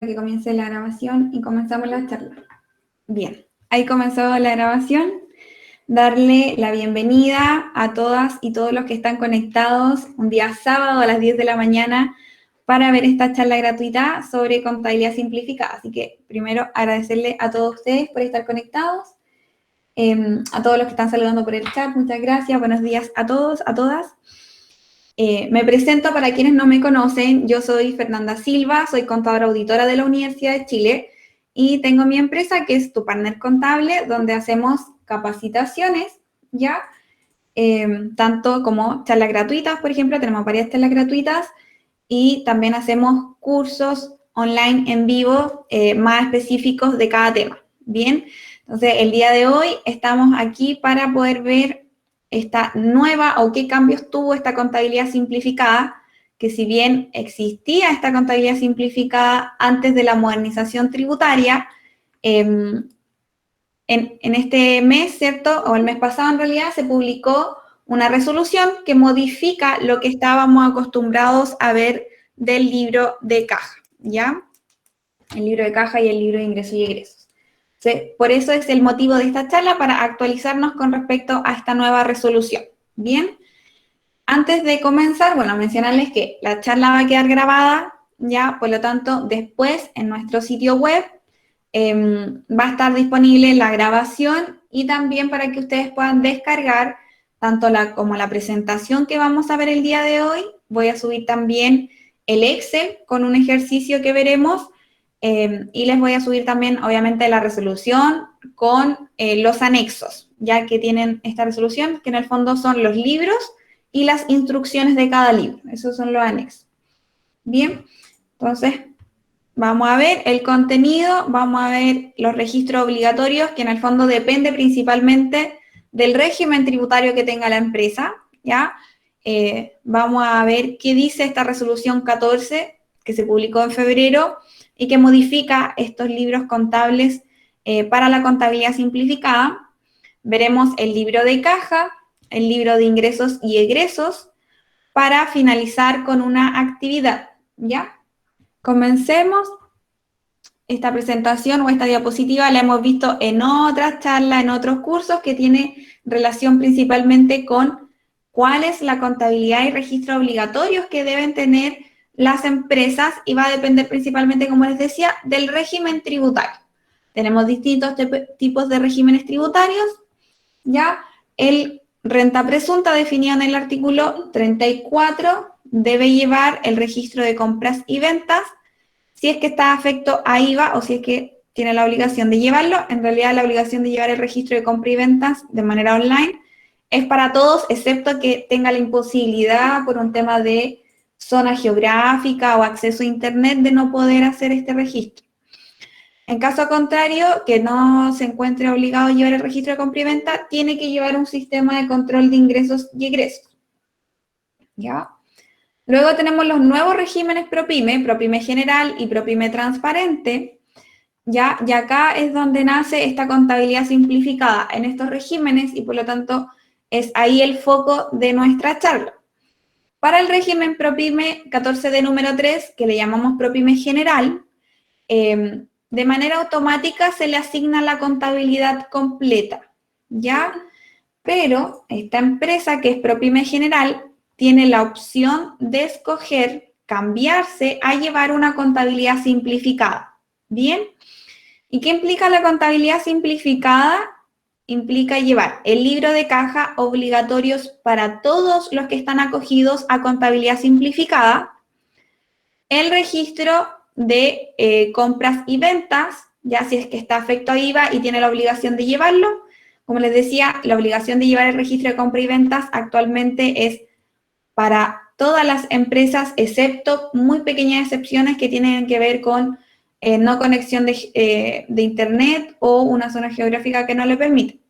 Que comience la grabación y comenzamos la charla. Bien, ahí comenzó la grabación. Darle la bienvenida a todas y todos los que están conectados un día sábado a las 10 de la mañana para ver esta charla gratuita sobre contabilidad simplificada. Así que primero agradecerle a todos ustedes por estar conectados, a todos los que están saludando por el chat, muchas gracias, buenos días a todos, a todas. Me presento para quienes no me conocen, yo soy Fernanda Silva, soy contadora auditora de la Universidad de Chile y tengo mi empresa que es Tu Partner Contable, donde hacemos capacitaciones, ¿ya? Tanto como charlas gratuitas, por ejemplo, tenemos varias charlas gratuitas y también hacemos cursos online en vivo más específicos de cada tema, ¿bien? Entonces, el día de hoy estamos aquí para poder ver esta nueva o qué cambios tuvo esta contabilidad simplificada, que si bien existía esta contabilidad simplificada antes de la modernización tributaria, en este mes, ¿cierto? O el mes pasado en realidad se publicó una resolución que modifica lo que estábamos acostumbrados a ver del libro de caja, ¿ya? El libro de caja y el libro de ingresos y egresos. ¿Sí? Por eso es el motivo de esta charla, para actualizarnos con respecto a esta nueva resolución. Bien, antes de comenzar, bueno, mencionarles que la charla va a quedar grabada, ya, por lo tanto, después en nuestro sitio web va a estar disponible la grabación y también para que ustedes puedan descargar tanto como la presentación que vamos a ver el día de hoy. Voy a subir también el Excel con un ejercicio que veremos. Y les voy a subir también, obviamente, la resolución con los anexos, ya que tienen esta resolución, que en el fondo son los libros y las instrucciones de cada libro. Esos son los anexos. Bien, entonces vamos a ver el contenido, vamos a ver los registros obligatorios, que en el fondo depende principalmente del régimen tributario que tenga la empresa, ¿ya? Vamos a ver qué dice esta resolución 14, que se publicó en febrero, y que modifica estos libros contables para la contabilidad simplificada. Veremos el libro de caja, el libro de ingresos y egresos, para finalizar con una actividad, ¿ya? Comencemos. Esta presentación o esta diapositiva la hemos visto en otras charlas, en otros cursos, que tiene relación principalmente con cuál es la contabilidad y registros obligatorios que deben tener las empresas, y va a depender principalmente, como les decía, del régimen tributario. Tenemos distintos tipos de regímenes tributarios, ¿ya? El renta presunta, definido en el artículo 34, debe llevar el registro de compras y ventas, si es que está afecto a IVA o si es que tiene la obligación de llevarlo. En realidad, la obligación de llevar el registro de compra y ventas de manera online es para todos, excepto que tenga la imposibilidad por un tema de zona geográfica o acceso a Internet de no poder hacer este registro. En caso contrario, que no se encuentre obligado a llevar el registro de compra y venta, tiene que llevar un sistema de control de ingresos y egresos, ¿ya? Luego tenemos los nuevos regímenes ProPyme general y ProPyme transparente, ¿ya? Y acá es donde nace esta contabilidad simplificada en estos regímenes, y por lo tanto es ahí el foco de nuestra charla. Para el régimen ProPyme 14 de número 3, que le llamamos ProPyme general, de manera automática se le asigna la contabilidad completa, ¿ya? Pero esta empresa, que es ProPyme general, tiene la opción de escoger cambiarse a llevar una contabilidad simplificada. ¿Bien? ¿Y qué implica la contabilidad simplificada? Implica llevar el libro de caja obligatorios para todos los que están acogidos a contabilidad simplificada, el registro de compras y ventas, ya si es que está afecto a IVA y tiene la obligación de llevarlo. Como les decía, la obligación de llevar el registro de compra y ventas actualmente es para todas las empresas, excepto muy pequeñas excepciones que tienen que ver con no conexión de Internet o una zona geográfica que no le permite.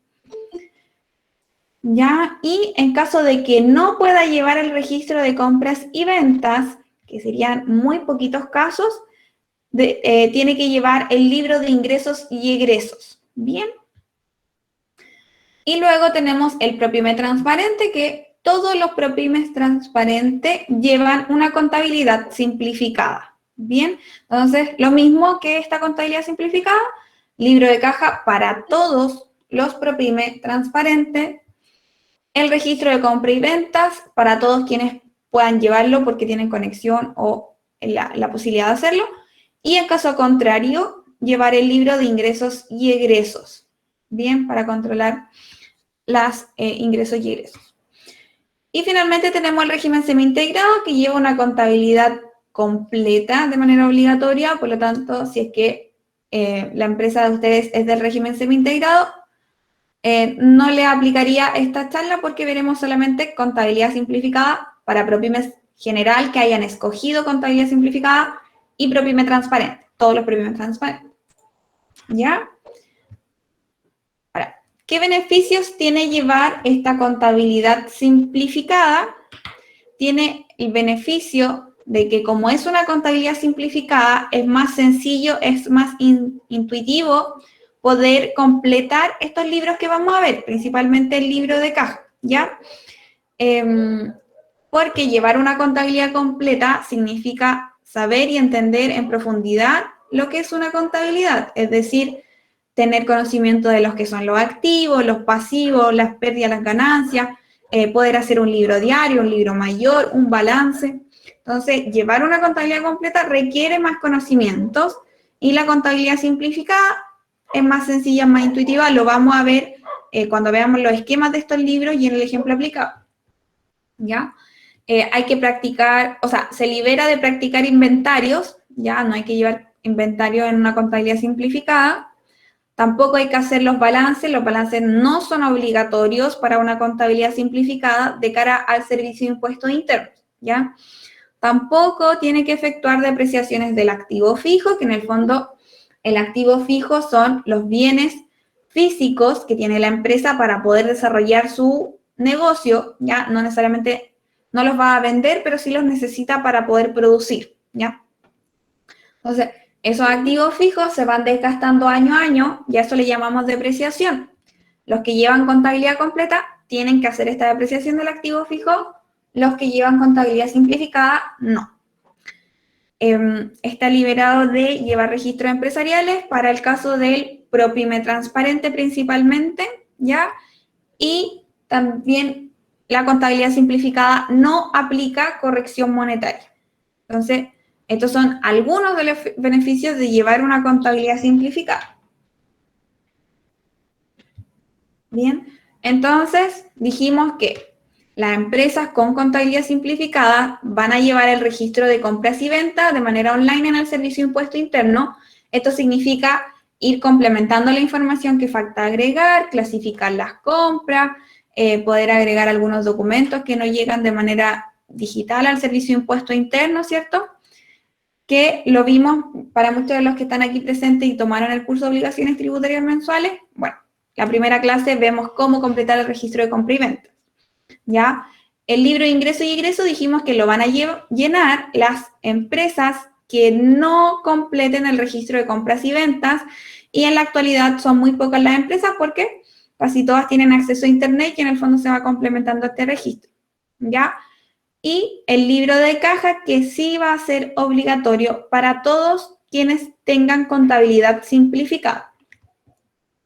¿Ya? Y en caso de que no pueda llevar el registro de compras y ventas, que serían muy poquitos casos, tiene que llevar el libro de ingresos y egresos. ¿Bien? Y luego tenemos el ProPyme transparente, que todos los ProPymes transparentes llevan una contabilidad simplificada, Bien, entonces lo mismo que esta contabilidad simplificada, libro de caja para todos los ProPyme transparente, el registro de compra y ventas para todos quienes puedan llevarlo porque tienen conexión o la posibilidad de hacerlo, y en caso contrario, llevar el libro de ingresos y egresos, bien, para controlar los ingresos y egresos. Y finalmente tenemos el régimen semi-integrado que lleva una contabilidad completa de manera obligatoria, por lo tanto, si es que la empresa de ustedes es del régimen semi-integrado, no le aplicaría esta charla porque veremos solamente contabilidad simplificada para ProPymes general que hayan escogido contabilidad simplificada y ProPyme transparente, todos los ProPyme transparentes. ¿Ya? Ahora, ¿qué beneficios tiene llevar esta contabilidad simplificada? Tiene el beneficio de que como es una contabilidad simplificada, es más sencillo, es más intuitivo poder completar estos libros que vamos a ver, principalmente el libro de caja, ¿ya? Porque llevar una contabilidad completa significa saber y entender en profundidad lo que es una contabilidad, es decir, tener conocimiento de los que son los activos, los pasivos, las pérdidas, las ganancias, poder hacer un libro diario, un libro mayor, un balance. Entonces, llevar una contabilidad completa requiere más conocimientos y la contabilidad simplificada es más sencilla, más intuitiva. Lo vamos a ver cuando veamos los esquemas de estos libros y en el ejemplo aplicado. ¿Ya? Hay que practicar, o sea, se libera de practicar inventarios, ya no hay que llevar inventario en una contabilidad simplificada. Tampoco hay que hacer los balances no son obligatorios para una contabilidad simplificada de cara al servicio de impuestos internos, ¿ya? Tampoco tiene que efectuar depreciaciones del activo fijo, que en el fondo el activo fijo son los bienes físicos que tiene la empresa para poder desarrollar su negocio, ¿ya? No necesariamente, no los va a vender, pero sí los necesita para poder producir, ¿ya? Entonces, esos activos fijos se van desgastando año a año y a eso le llamamos depreciación. Los que llevan contabilidad completa tienen que hacer esta depreciación del activo fijo, los que llevan contabilidad simplificada, no. Está liberado de llevar registros empresariales para el caso del ProPyme transparente principalmente, ¿ya? Y también la contabilidad simplificada no aplica corrección monetaria. Entonces, estos son algunos de los beneficios de llevar una contabilidad simplificada. Bien, entonces dijimos que las empresas con contabilidad simplificada van a llevar el registro de compras y ventas de manera online en el Servicio de Impuesto Interno. Esto significa ir complementando la información que falta agregar, clasificar las compras, poder agregar algunos documentos que no llegan de manera digital al Servicio de Impuesto Interno, ¿cierto? Que lo vimos para muchos de los que están aquí presentes y tomaron el curso de obligaciones tributarias mensuales. Bueno, la primera clase vemos cómo completar el registro de compra y ventas. ¿Ya? El libro de ingreso y egreso dijimos que lo van a llenar las empresas que no completen el registro de compras y ventas, y en la actualidad son muy pocas las empresas porque casi todas tienen acceso a Internet y en el fondo se va complementando este registro. ¿Ya? Y el libro de caja que sí va a ser obligatorio para todos quienes tengan contabilidad simplificada.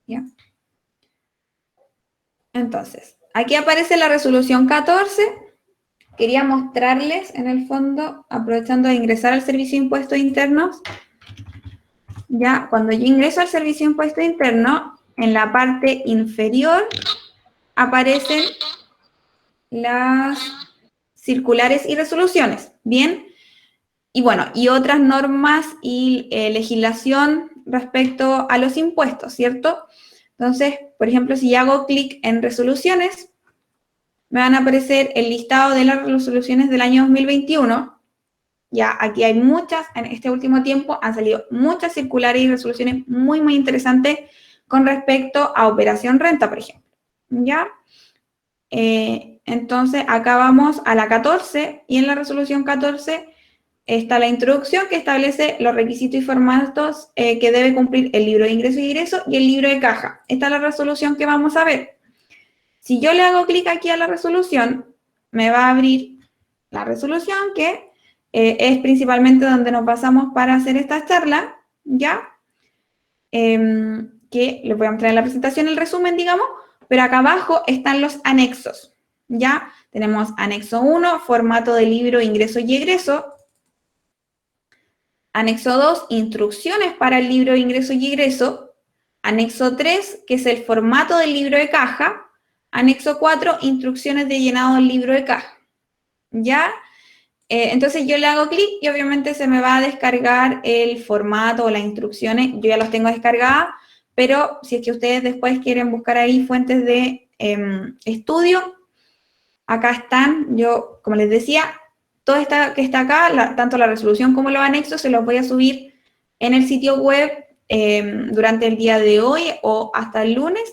¿Ya? Entonces, aquí aparece la resolución 14. Quería mostrarles, en el fondo, aprovechando de ingresar al Servicio de Impuestos Internos, ya cuando yo ingreso al Servicio de Impuestos Internos, en la parte inferior aparecen las circulares y resoluciones, ¿bien? Y bueno, y otras normas y legislación respecto a los impuestos, ¿cierto? Entonces, por ejemplo, si hago clic en resoluciones, me van a aparecer el listado de las resoluciones del año 2021. Ya, aquí hay muchas, en este último tiempo han salido muchas circulares y resoluciones muy, muy interesantes con respecto a operación renta, por ejemplo. ¿Ya? Entonces, acá vamos a la 14, y en la resolución 14 está la introducción que establece los requisitos y formatos que debe cumplir el libro de ingreso y egreso y el libro de caja. Esta es la resolución que vamos a ver. Si yo le hago clic aquí a la resolución, me va a abrir la resolución que es principalmente donde nos basamos para hacer esta charla, ¿ya? Que les voy a mostrar en la presentación el resumen, digamos, pero acá abajo están los anexos, ¿ya? Tenemos anexo 1, formato de libro, ingreso y egreso. Anexo 2, instrucciones para el libro, ingreso y egreso. Anexo 3, que es el formato del libro de caja. Anexo 4, instrucciones de llenado del libro de caja, ¿ya? Entonces yo le hago clic y obviamente se me va a descargar el formato o las instrucciones. Yo ya los tengo descargadas, pero si es que ustedes después quieren buscar ahí fuentes de estudio, acá están. Yo, como les decía, todo que está acá, tanto la resolución como los anexos, se los voy a subir en el sitio web durante el día de hoy o hasta el lunes,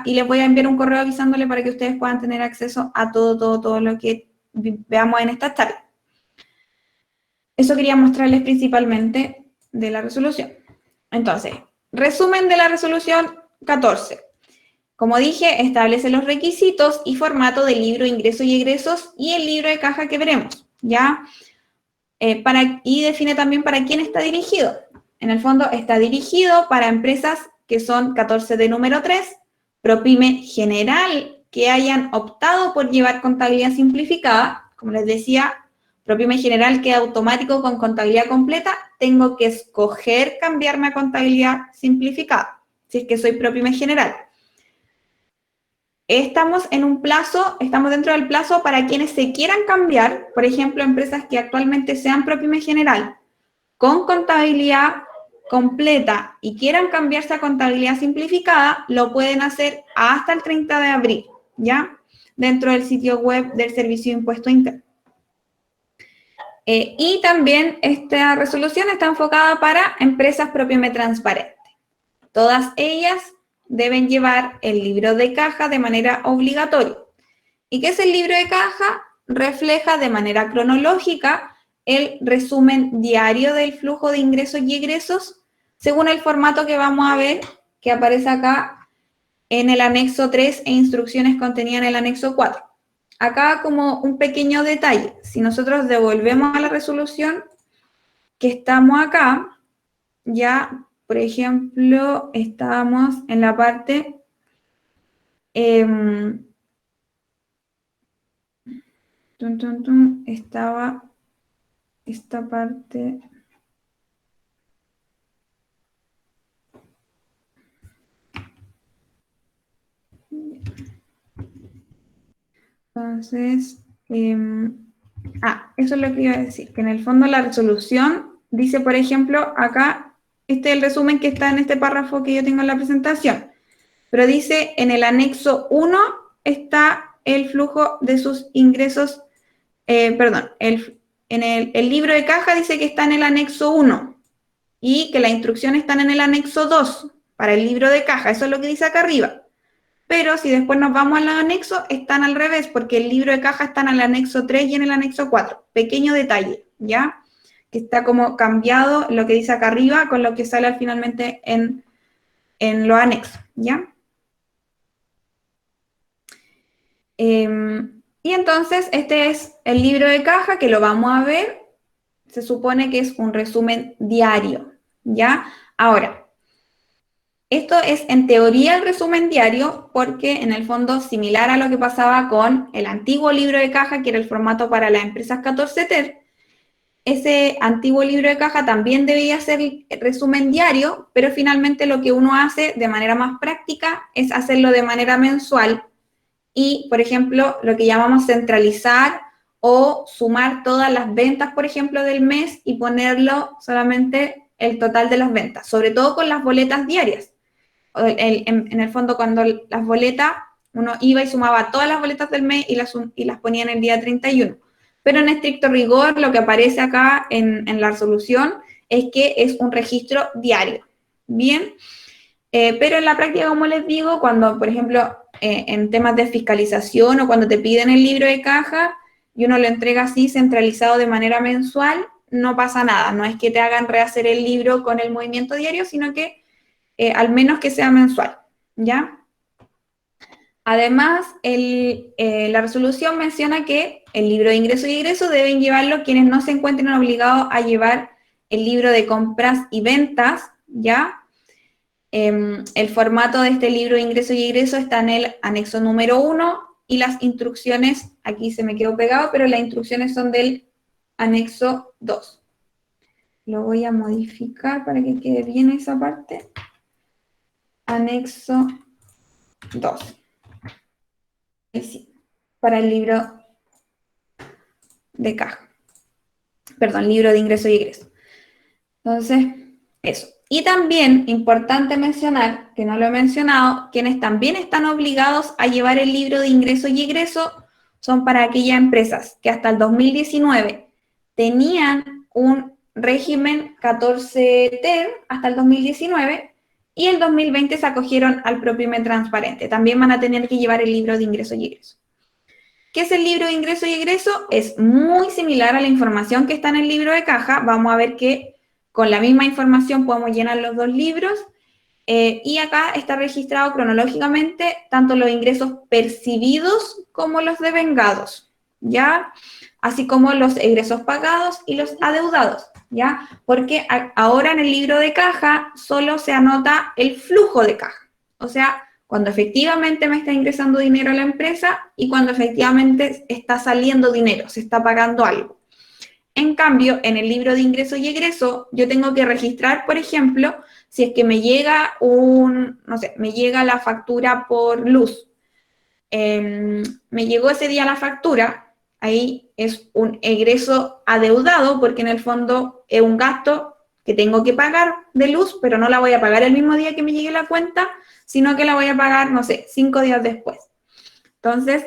y les voy a enviar un correo avisándole para que ustedes puedan tener acceso a todo lo que veamos en esta charla. Eso quería mostrarles principalmente de la resolución. Entonces, resumen de la resolución 14. Como dije, establece los requisitos y formato del libro ingresos y egresos y el libro de caja que veremos, ¿ya? Y define también para quién está dirigido. En el fondo, está dirigido para empresas que son 14 de número 3, ProPyme general, que hayan optado por llevar contabilidad simplificada. Como les decía, ProPyme general queda automático con contabilidad completa. Tengo que escoger cambiarme a contabilidad simplificada, si es que soy ProPyme general. Estamos dentro del plazo para quienes se quieran cambiar, por ejemplo, empresas que actualmente sean ProPyme general, con contabilidad completa y quieran cambiarse a contabilidad simplificada, lo pueden hacer hasta el 30 de abril, ¿ya? Dentro del sitio web del Servicio de Impuesto Interno. Y también esta resolución está enfocada para empresas ProPyme transparentes. Todas ellas deben llevar el libro de caja de manera obligatoria. ¿Y qué es el libro de caja? Refleja de manera cronológica el resumen diario del flujo de ingresos y egresos según el formato que vamos a ver que aparece acá en el anexo 3 e instrucciones contenidas en el anexo 4. Acá como un pequeño detalle, si nosotros devolvemos a la resolución que estamos acá, ya, por ejemplo, estábamos en la parte estaba esta parte. Entonces, eso es lo que iba a decir, que en el fondo la resolución dice, por ejemplo, acá, este es el resumen que está en este párrafo que yo tengo en la presentación, pero dice, en el anexo 1 está el flujo de sus ingresos, en el libro de caja dice que está en el anexo 1 y que las instrucciones están en el anexo 2 para el libro de caja, eso es lo que dice acá arriba. Pero si después nos vamos al anexo, están al revés, porque el libro de caja está en el anexo 3 y en el anexo 4. Pequeño detalle, ¿ya? Que está como cambiado lo que dice acá arriba con lo que sale finalmente en los anexos, ¿ya? Y entonces, este es el libro de caja, que lo vamos a ver. Se supone que es un resumen diario, ¿ya? Ahora, esto es en teoría el resumen diario porque en el fondo similar a lo que pasaba con el antiguo libro de caja, que era el formato para las empresas 14TER, ese antiguo libro de caja también debía ser el resumen diario, pero finalmente lo que uno hace de manera más práctica es hacerlo de manera mensual y, por ejemplo, lo que llamamos centralizar o sumar todas las ventas, por ejemplo, del mes y ponerlo solamente el total de las ventas, sobre todo con las boletas diarias. En el fondo, cuando las boletas, uno iba y sumaba todas las boletas del mes y las ponía en el día 31. Pero en estricto rigor, lo que aparece acá en la resolución es que es un registro diario. Bien, pero en la práctica, como les digo, cuando, por ejemplo, en temas de fiscalización o cuando te piden el libro de caja y uno lo entrega así centralizado de manera mensual, no pasa nada. No es que te hagan rehacer el libro con el movimiento diario, sino que al menos que sea mensual, ¿ya? Además, la resolución menciona que el libro de ingreso y egreso deben llevarlo quienes no se encuentren obligados a llevar el libro de compras y ventas, ¿ya? El formato de este libro de ingreso y egreso está en el anexo número 1 y las instrucciones, aquí se me quedó pegado, pero las instrucciones son del anexo 2. Lo voy a modificar para que quede bien esa parte. Anexo 2. Sí, para el libro de caja. Perdón, libro de ingreso y egreso. Entonces, eso. Y también, importante mencionar, que no lo he mencionado, quienes también están obligados a llevar el libro de ingreso y egreso son para aquellas empresas que hasta el 2019 tenían un régimen 14 TER hasta el 2019 y el 2020 se acogieron al ProPyme transparente. También van a tener que llevar el libro de ingreso y egreso. ¿Qué es el libro de ingreso y egreso? Es muy similar a la información que está en el libro de caja. Vamos a ver que con la misma información podemos llenar los dos libros. Y acá está registrado cronológicamente tanto los ingresos percibidos como los devengados, ¿ya? Así como los egresos pagados y los adeudados, ¿ya? Porque ahora en el libro de caja solo se anota el flujo de caja. O sea, cuando efectivamente me está ingresando dinero a la empresa y cuando efectivamente está saliendo dinero, se está pagando algo. En cambio, en el libro de ingreso y egreso, yo tengo que registrar, por ejemplo, si es que me llega me llega la factura por luz. Me llegó ese día la factura, ahí es un egreso adeudado, porque en el fondo es un gasto que tengo que pagar de luz, pero no la voy a pagar el mismo día que me llegue la cuenta, sino que la voy a pagar, 5 días después. Entonces,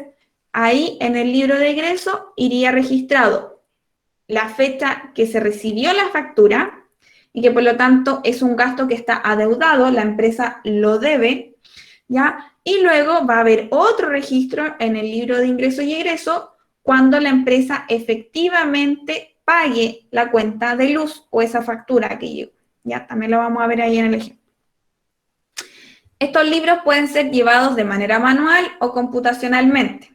ahí en el libro de egreso iría registrado la fecha que se recibió la factura y que por lo tanto es un gasto que está adeudado, la empresa lo debe, ¿ya? Y luego va a haber otro registro en el libro de ingreso y egreso cuando la empresa efectivamente pague la cuenta de luz o esa factura que llegó, ¿ya? También lo vamos a ver ahí en el ejemplo. Estos libros pueden ser llevados de manera manual o computacionalmente.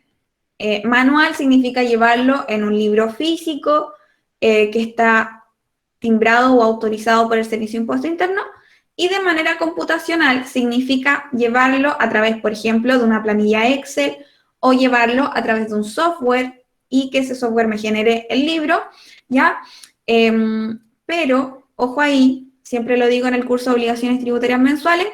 Manual significa llevarlo en un libro físico que está timbrado o autorizado por el Servicio de Impuesto Interno, y de manera computacional significa llevarlo a través, por ejemplo, de una planilla Excel o llevarlo a través de un software y que ese software me genere el libro, ¿ya? Pero, ojo ahí, siempre lo digo en el curso de obligaciones tributarias mensuales,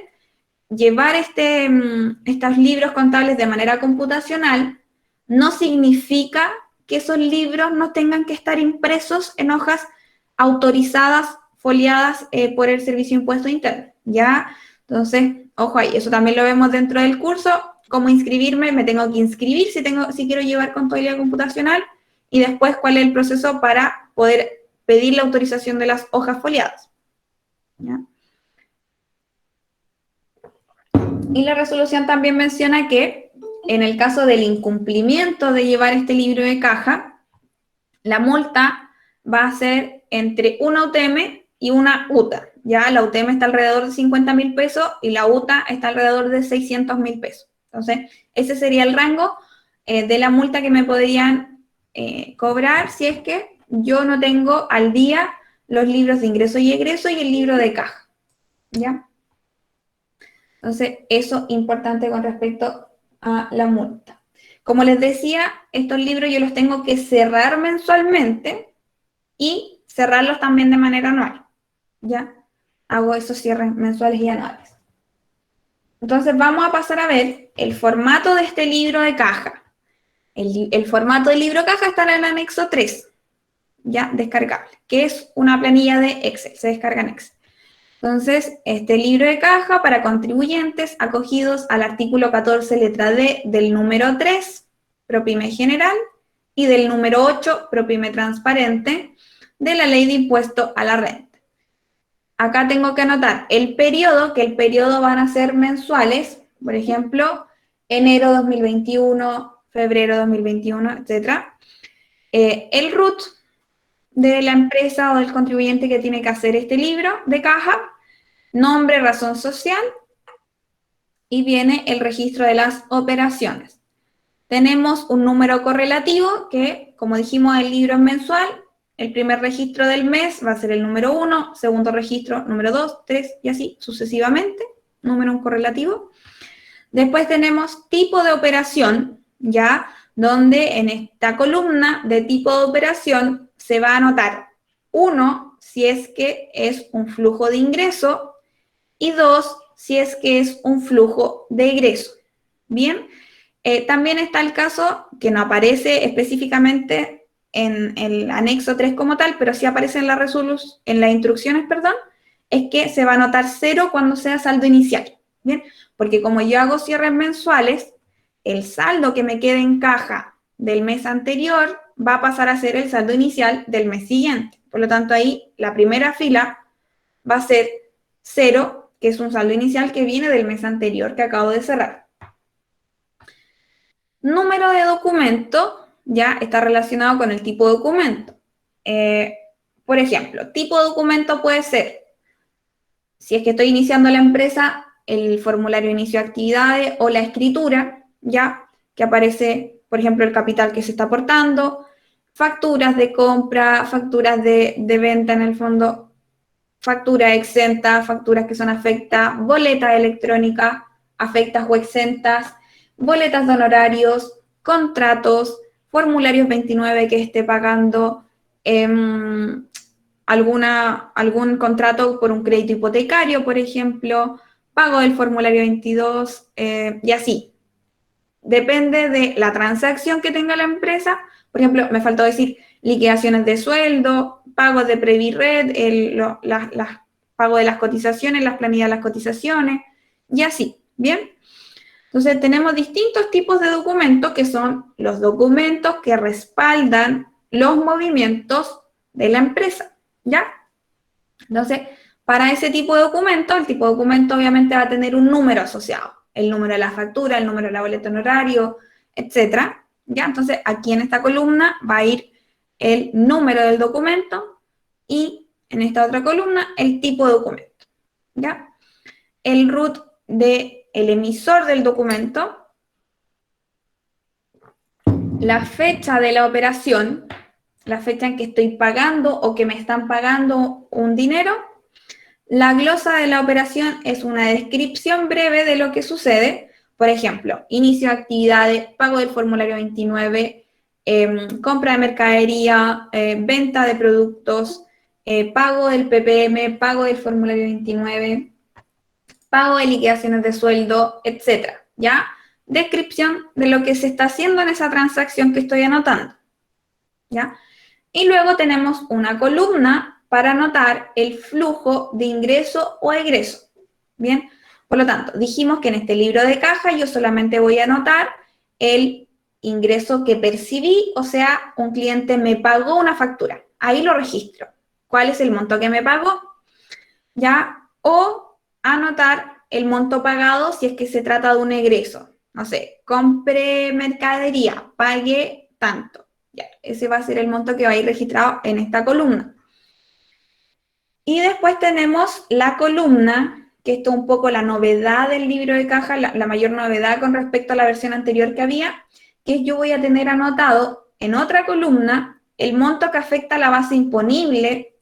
llevar estos libros contables de manera computacional no significa que esos libros no tengan que estar impresos en hojas autorizadas, foliadas por el Servicio de Impuesto Interno, ¿ya? Entonces, ojo ahí, eso también lo vemos dentro del curso. ¿Cómo inscribirme? Me tengo que inscribir si quiero llevar contabilidad computacional y después cuál es el proceso para poder pedir la autorización de las hojas foliadas, ¿ya? Y la resolución también menciona que en el caso del incumplimiento de llevar este libro de caja, la multa va a ser entre una UTM y una UTA. Ya la UTM está alrededor de 50.000 pesos y la UTA está alrededor de 600.000 pesos. Entonces, ese sería el rango de la multa que me podrían cobrar si es que yo no tengo al día los libros de ingreso y egreso y el libro de caja. ¿Ya? Entonces, eso es importante con respecto a la multa. Como les decía, estos libros yo los tengo que cerrar mensualmente y cerrarlos también de manera anual. ¿Ya? Hago esos cierres mensuales y anuales. Entonces, vamos a pasar a ver el formato de este libro de caja. El formato del libro de caja está en el anexo 3, ya descargable, que es una planilla de Excel, se descarga en Excel. Entonces, este libro de caja para contribuyentes acogidos al artículo 14, letra D, del número 3, ProPyme general, y del número 8, ProPyme transparente, de la Ley de Impuesto a la Renta. Acá tengo que anotar el periodo, que el periodo van a ser mensuales, por ejemplo, enero 2021, febrero 2021, etc. El RUT de la empresa o del contribuyente que tiene que hacer este libro de caja, nombre, razón social, y viene el registro de las operaciones. Tenemos un número correlativo que, como dijimos, el libro es mensual. El primer registro del mes va a ser el número 1, segundo registro, número 2, 3 y así sucesivamente, número correlativo. Después tenemos tipo de operación, ¿ya? Donde en esta columna de tipo de operación se va a anotar 1, si es que es un flujo de ingreso, y 2, si es que es un flujo de egreso. Bien, también está el caso que no aparece específicamente en el anexo 3 como tal, pero sí aparece en en las instrucciones, perdón, es que se va a anotar 0 cuando sea saldo inicial. Bien, porque como yo hago cierres mensuales, el saldo que me quede en caja del mes anterior va a pasar a ser el saldo inicial del mes siguiente. Por lo tanto, ahí la primera fila va a ser 0, que es un saldo inicial que viene del mes anterior que acabo de cerrar. Número de documento ya está relacionado con el tipo de documento. Por ejemplo, tipo de documento puede ser, si es que estoy iniciando la empresa, el formulario de inicio de actividades o la escritura, ya que aparece, por ejemplo, el capital que se está aportando, facturas de compra, facturas de venta en el fondo, facturas exentas, facturas que son afectas, boletas electrónicas, afectas o exentas, boletas de honorarios, contratos, formularios 29 que esté pagando, algún contrato por un crédito hipotecario, por ejemplo, pago del formulario 22 y así. Depende de la transacción que tenga la empresa. Por ejemplo, me faltó decir liquidaciones de sueldo, pagos de Previred, pago de las cotizaciones, las planillas de las cotizaciones, y así, ¿bien? Entonces, tenemos distintos tipos de documentos que son los documentos que respaldan los movimientos de la empresa, ¿ya? Entonces, para ese tipo de documento, el tipo de documento obviamente va a tener un número asociado, el número de la factura, el número de la boleta honorario, etcétera, ¿ya? Entonces, aquí en esta columna va a ir el número del documento y en esta otra columna el tipo de documento, ¿ya? El root del emisor del documento, la fecha de la operación, la fecha en que estoy pagando o que me están pagando un dinero. La glosa de la operación es una descripción breve de lo que sucede. Por ejemplo, inicio de actividades, pago del formulario 29, compra de mercadería, venta de productos, pago del PPM, pago del formulario 29, pago de liquidaciones de sueldo, etcétera, ¿ya? Descripción de lo que se está haciendo en esa transacción que estoy anotando, ¿ya? Y luego tenemos una columna para anotar el flujo de ingreso o egreso, ¿bien? Por lo tanto, dijimos que en este libro de caja yo solamente voy a anotar el ingreso que percibí, o sea, un cliente me pagó una factura. Ahí lo registro. ¿Cuál es el monto que me pagó? ¿Ya? O anotar el monto pagado si es que se trata de un egreso. No sé, compré mercadería, pagué tanto. Ya, ese va a ser el monto que va a ir registrado en esta columna. Y después tenemos la columna, que esto es un poco la novedad del libro de caja, la mayor novedad con respecto a la versión anterior que había, que es yo voy a tener anotado en otra columna el monto que afecta a la base imponible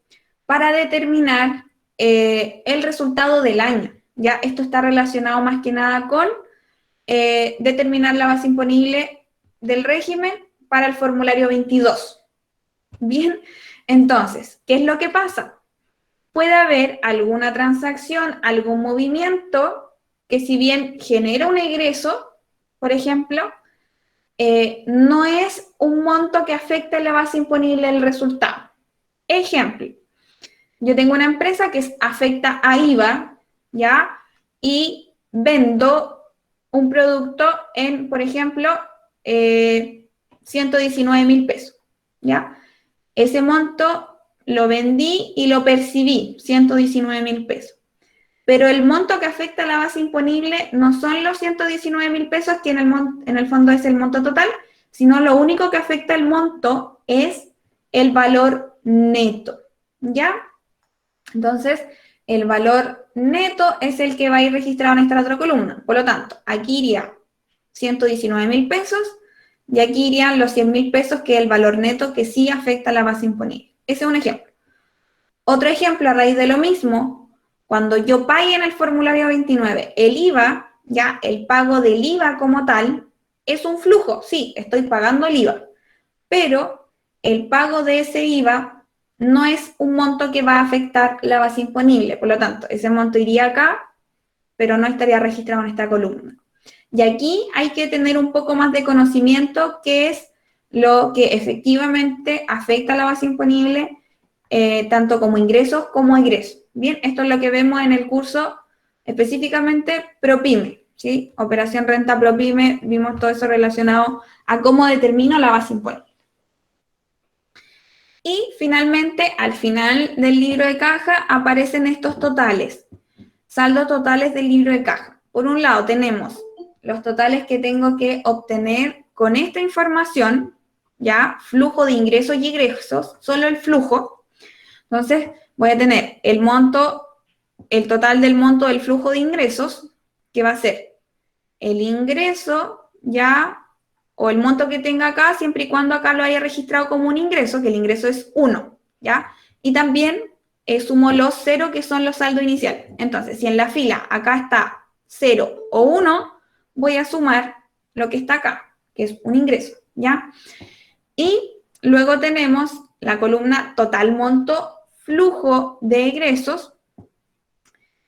para determinar el resultado del año. Ya esto está relacionado más que nada con determinar la base imponible del régimen para el formulario 22. Bien, entonces, ¿qué es lo que pasa? Puede haber alguna transacción, algún movimiento que si bien genera un egreso, por ejemplo, no es un monto que afecte la base imponible del resultado. Ejemplo, yo tengo una empresa que afecta a IVA, ¿ya? Y vendo un producto en, por ejemplo, 119.000 pesos, ¿ya? Ese monto lo vendí y lo percibí, 119.000 pesos. Pero el monto que afecta a la base imponible no son los 119.000 pesos, que en el fondo es el monto total, sino lo único que afecta el monto es el valor neto, ¿ya? Entonces, el valor neto es el que va a ir registrado en esta otra columna. Por lo tanto, aquí iría 119.000 pesos y aquí irían los 100.000 pesos, que es el valor neto que sí afecta a la base imponible. Ese es un ejemplo. Otro ejemplo, a raíz de lo mismo, cuando yo pague en el formulario 29 el IVA, ya el pago del IVA como tal, es un flujo, sí, estoy pagando el IVA, pero el pago de ese IVA no es un monto que va a afectar la base imponible, por lo tanto, ese monto iría acá, pero no estaría registrado en esta columna. Y aquí hay que tener un poco más de conocimiento, qué es lo que efectivamente afecta a la base imponible, tanto como ingresos como egresos. Bien, esto es lo que vemos en el curso específicamente ProPyme, ¿sí? Operación Renta ProPyme, vimos todo eso relacionado a cómo determino la base imponible. Y finalmente, al final del libro de caja aparecen estos totales, saldos totales del libro de caja. Por un lado tenemos los totales que tengo que obtener con esta información, ya, flujo de ingresos y egresos, solo el flujo. Entonces, voy a tener el monto, el total del monto del flujo de ingresos, que va a ser el ingreso, ya, o el monto que tenga acá, siempre y cuando acá lo haya registrado como un ingreso, que el ingreso es 1, ¿ya? Y también sumo los 0, que son los saldos iniciales. Entonces, si en la fila acá está 0 o 1, voy a sumar lo que está acá, que es un ingreso, ¿ya? Y luego tenemos la columna total monto flujo de egresos,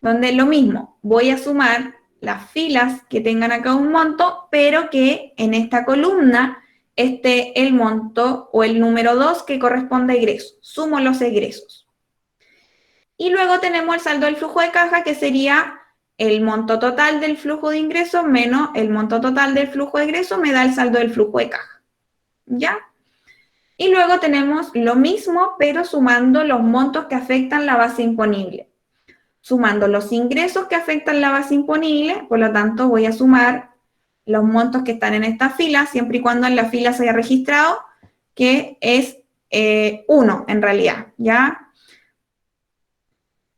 donde lo mismo, voy a sumar las filas que tengan acá un monto, pero que en esta columna esté el monto o el número 2 que corresponde a egresos. Sumo los egresos. Y luego tenemos el saldo del flujo de caja, que sería el monto total del flujo de ingresos menos el monto total del flujo de egresos, me da el saldo del flujo de caja. ¿Ya? Y luego tenemos lo mismo, pero sumando los montos que afectan la base imponible. Sumando los ingresos que afectan la base imponible, por lo tanto voy a sumar los montos que están en esta fila, siempre y cuando en la fila se haya registrado, que es 1 en realidad, ¿ya?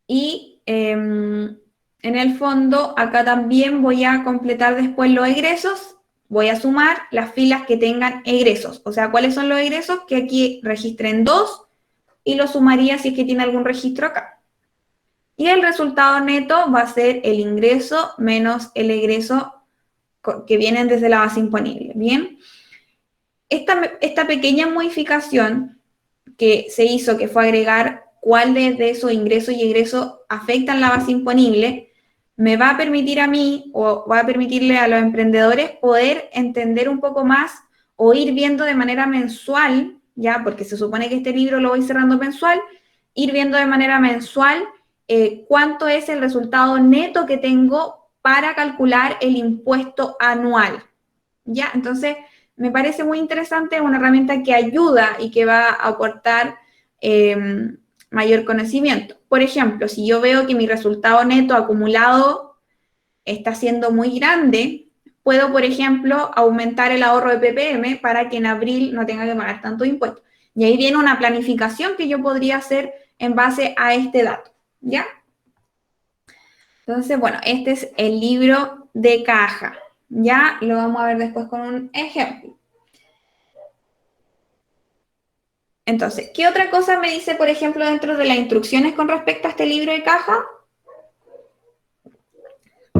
Y en el fondo, acá también voy a completar después los egresos, voy a sumar las filas que tengan egresos, o sea, ¿cuáles son los egresos? Que aquí registren 2 y lo sumaría si es que tiene algún registro acá. Y el resultado neto va a ser el ingreso menos el egreso que vienen desde la base imponible, ¿bien? Esta pequeña modificación que se hizo, que fue agregar cuáles de esos ingresos y egresos afectan la base imponible, me va a permitir a mí, o va a permitirle a los emprendedores poder entender un poco más o ir viendo de manera mensual, ya, porque se supone que este libro lo voy cerrando mensual, ir viendo de manera mensual cuánto es el resultado neto que tengo para calcular el impuesto anual. ¿Ya? Entonces, me parece muy interesante, una herramienta que ayuda y que va a aportar mayor conocimiento. Por ejemplo, si yo veo que mi resultado neto acumulado está siendo muy grande, puedo, por ejemplo, aumentar el ahorro de PPM para que en abril no tenga que pagar tanto impuesto. Y ahí viene una planificación que yo podría hacer en base a este dato. ¿Ya? Entonces, bueno, este es el libro de caja. Ya lo vamos a ver después con un ejemplo. Entonces, ¿qué otra cosa me dice, por ejemplo, dentro de las instrucciones con respecto a este libro de caja?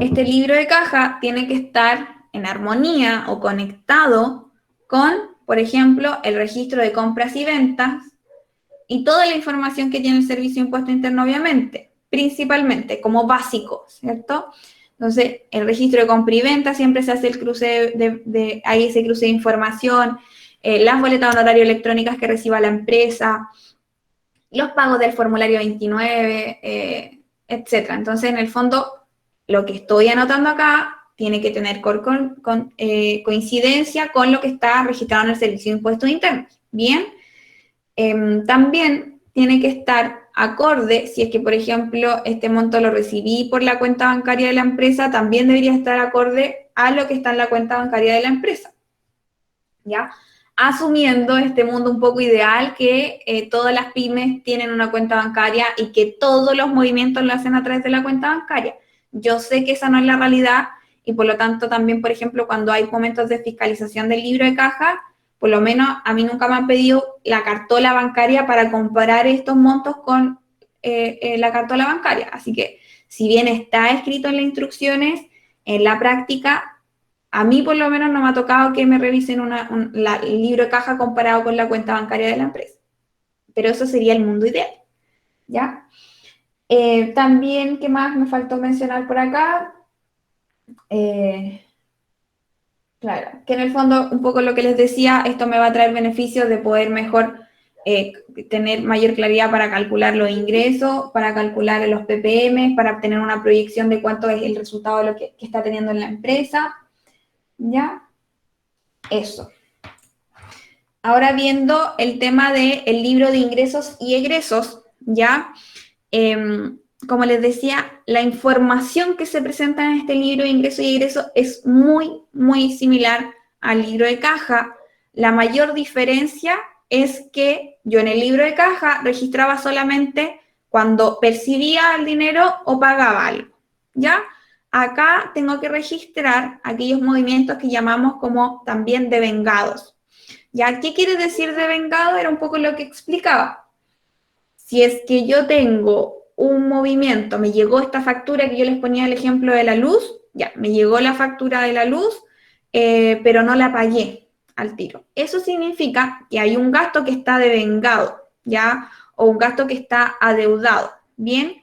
Este libro de caja tiene que estar en armonía o conectado con, por ejemplo, el registro de compras y ventas y toda la información que tiene el Servicio de Impuesto Interno, obviamente, principalmente como básico, ¿cierto? Entonces, el registro de compra y venta siempre se hace el cruce hay ese cruce de información, las boletas de honorario electrónicas que reciba la empresa, los pagos del formulario 29, etc. Entonces, en el fondo, lo que estoy anotando acá tiene que tener coincidencia con lo que está registrado en el Servicio de Impuestos Internos. Bien. También tiene que estar acorde, si es que, por ejemplo, este monto lo recibí por la cuenta bancaria de la empresa, también debería estar acorde a lo que está en la cuenta bancaria de la empresa, ¿ya? Asumiendo este mundo un poco ideal que todas las pymes tienen una cuenta bancaria y que todos los movimientos lo hacen a través de la cuenta bancaria. Yo sé que esa no es la realidad y por lo tanto también, por ejemplo, cuando hay momentos de fiscalización del libro de caja, por lo menos a mí nunca me han pedido la cartola bancaria para comparar estos montos con la cartola bancaria. Así que, si bien está escrito en las instrucciones, en la práctica, a mí por lo menos no me ha tocado que me revisen el libro de caja comparado con la cuenta bancaria de la empresa. Pero eso sería el mundo ideal, ¿ya? También, ¿qué más me faltó mencionar por acá? Claro, que en el fondo, un poco lo que les decía, esto me va a traer beneficios de poder mejor tener mayor claridad para calcular los ingresos, para calcular los PPM, para obtener una proyección de cuánto es el resultado de lo que está teniendo en la empresa, ¿ya? Eso. Ahora viendo el tema del libro de ingresos y egresos, ¿ya? Como les decía, la información que se presenta en este libro de ingresos y egresos es muy, muy similar al libro de caja. La mayor diferencia es que yo en el libro de caja registraba solamente cuando percibía el dinero o pagaba algo, ¿ya? Acá tengo que registrar aquellos movimientos que llamamos como también devengados. ¿Ya? ¿Qué quiere decir devengado? Era un poco lo que explicaba. Si es que yo tengo un movimiento, me llegó esta factura que yo les ponía el ejemplo de la luz, ya, me llegó la factura de la luz, pero no la pagué al tiro. Eso significa que hay un gasto que está devengado, ¿ya? O un gasto que está adeudado, ¿bien?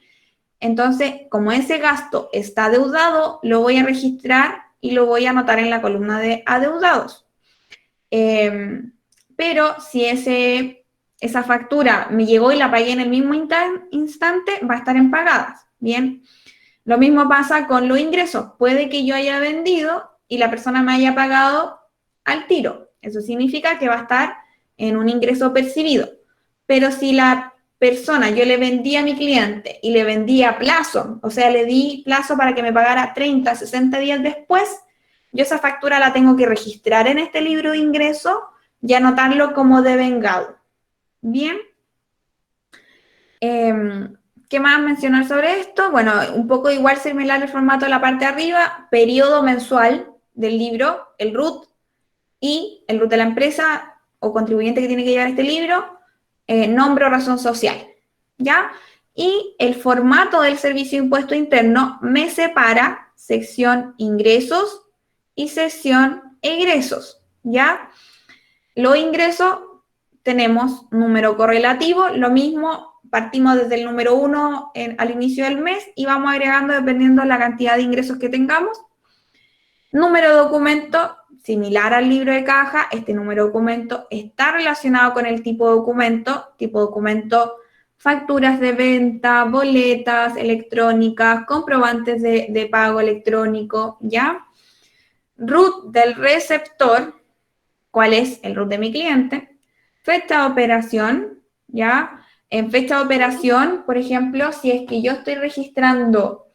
Entonces, como ese gasto está adeudado, lo voy a registrar y lo voy a anotar en la columna de adeudados. Pero si esa factura me llegó y la pagué en el mismo instante, va a estar en pagadas, ¿bien? Lo mismo pasa con los ingresos. Puede que yo haya vendido y la persona me haya pagado al tiro. Eso significa que va a estar en un ingreso percibido. Pero si la persona, yo le vendí a mi cliente y le vendí a plazo, o sea, le di plazo para que me pagara 30, 60 días después, yo esa factura la tengo que registrar en este libro de ingresos y anotarlo como devengado. Bien. ¿Qué más mencionar sobre esto? Bueno, un poco igual similar el formato de la parte de arriba, periodo mensual del libro, el RUT y el RUT de la empresa o contribuyente que tiene que llevar este libro, nombre o razón social, ¿ya? Y el formato del servicio de impuesto interno me separa sección ingresos y sección egresos, ¿ya? Los ingresos tenemos número correlativo, lo mismo, partimos desde el número 1 al inicio del mes y vamos agregando dependiendo de la cantidad de ingresos que tengamos. Número de documento, similar al libro de caja, este número de documento está relacionado con el tipo de documento, facturas de venta, boletas electrónicas, comprobantes de pago electrónico, ¿ya? RUT del receptor, ¿cuál es el RUT de mi cliente? Fecha de operación, ¿ya? En fecha de operación, por ejemplo, si es que yo estoy registrando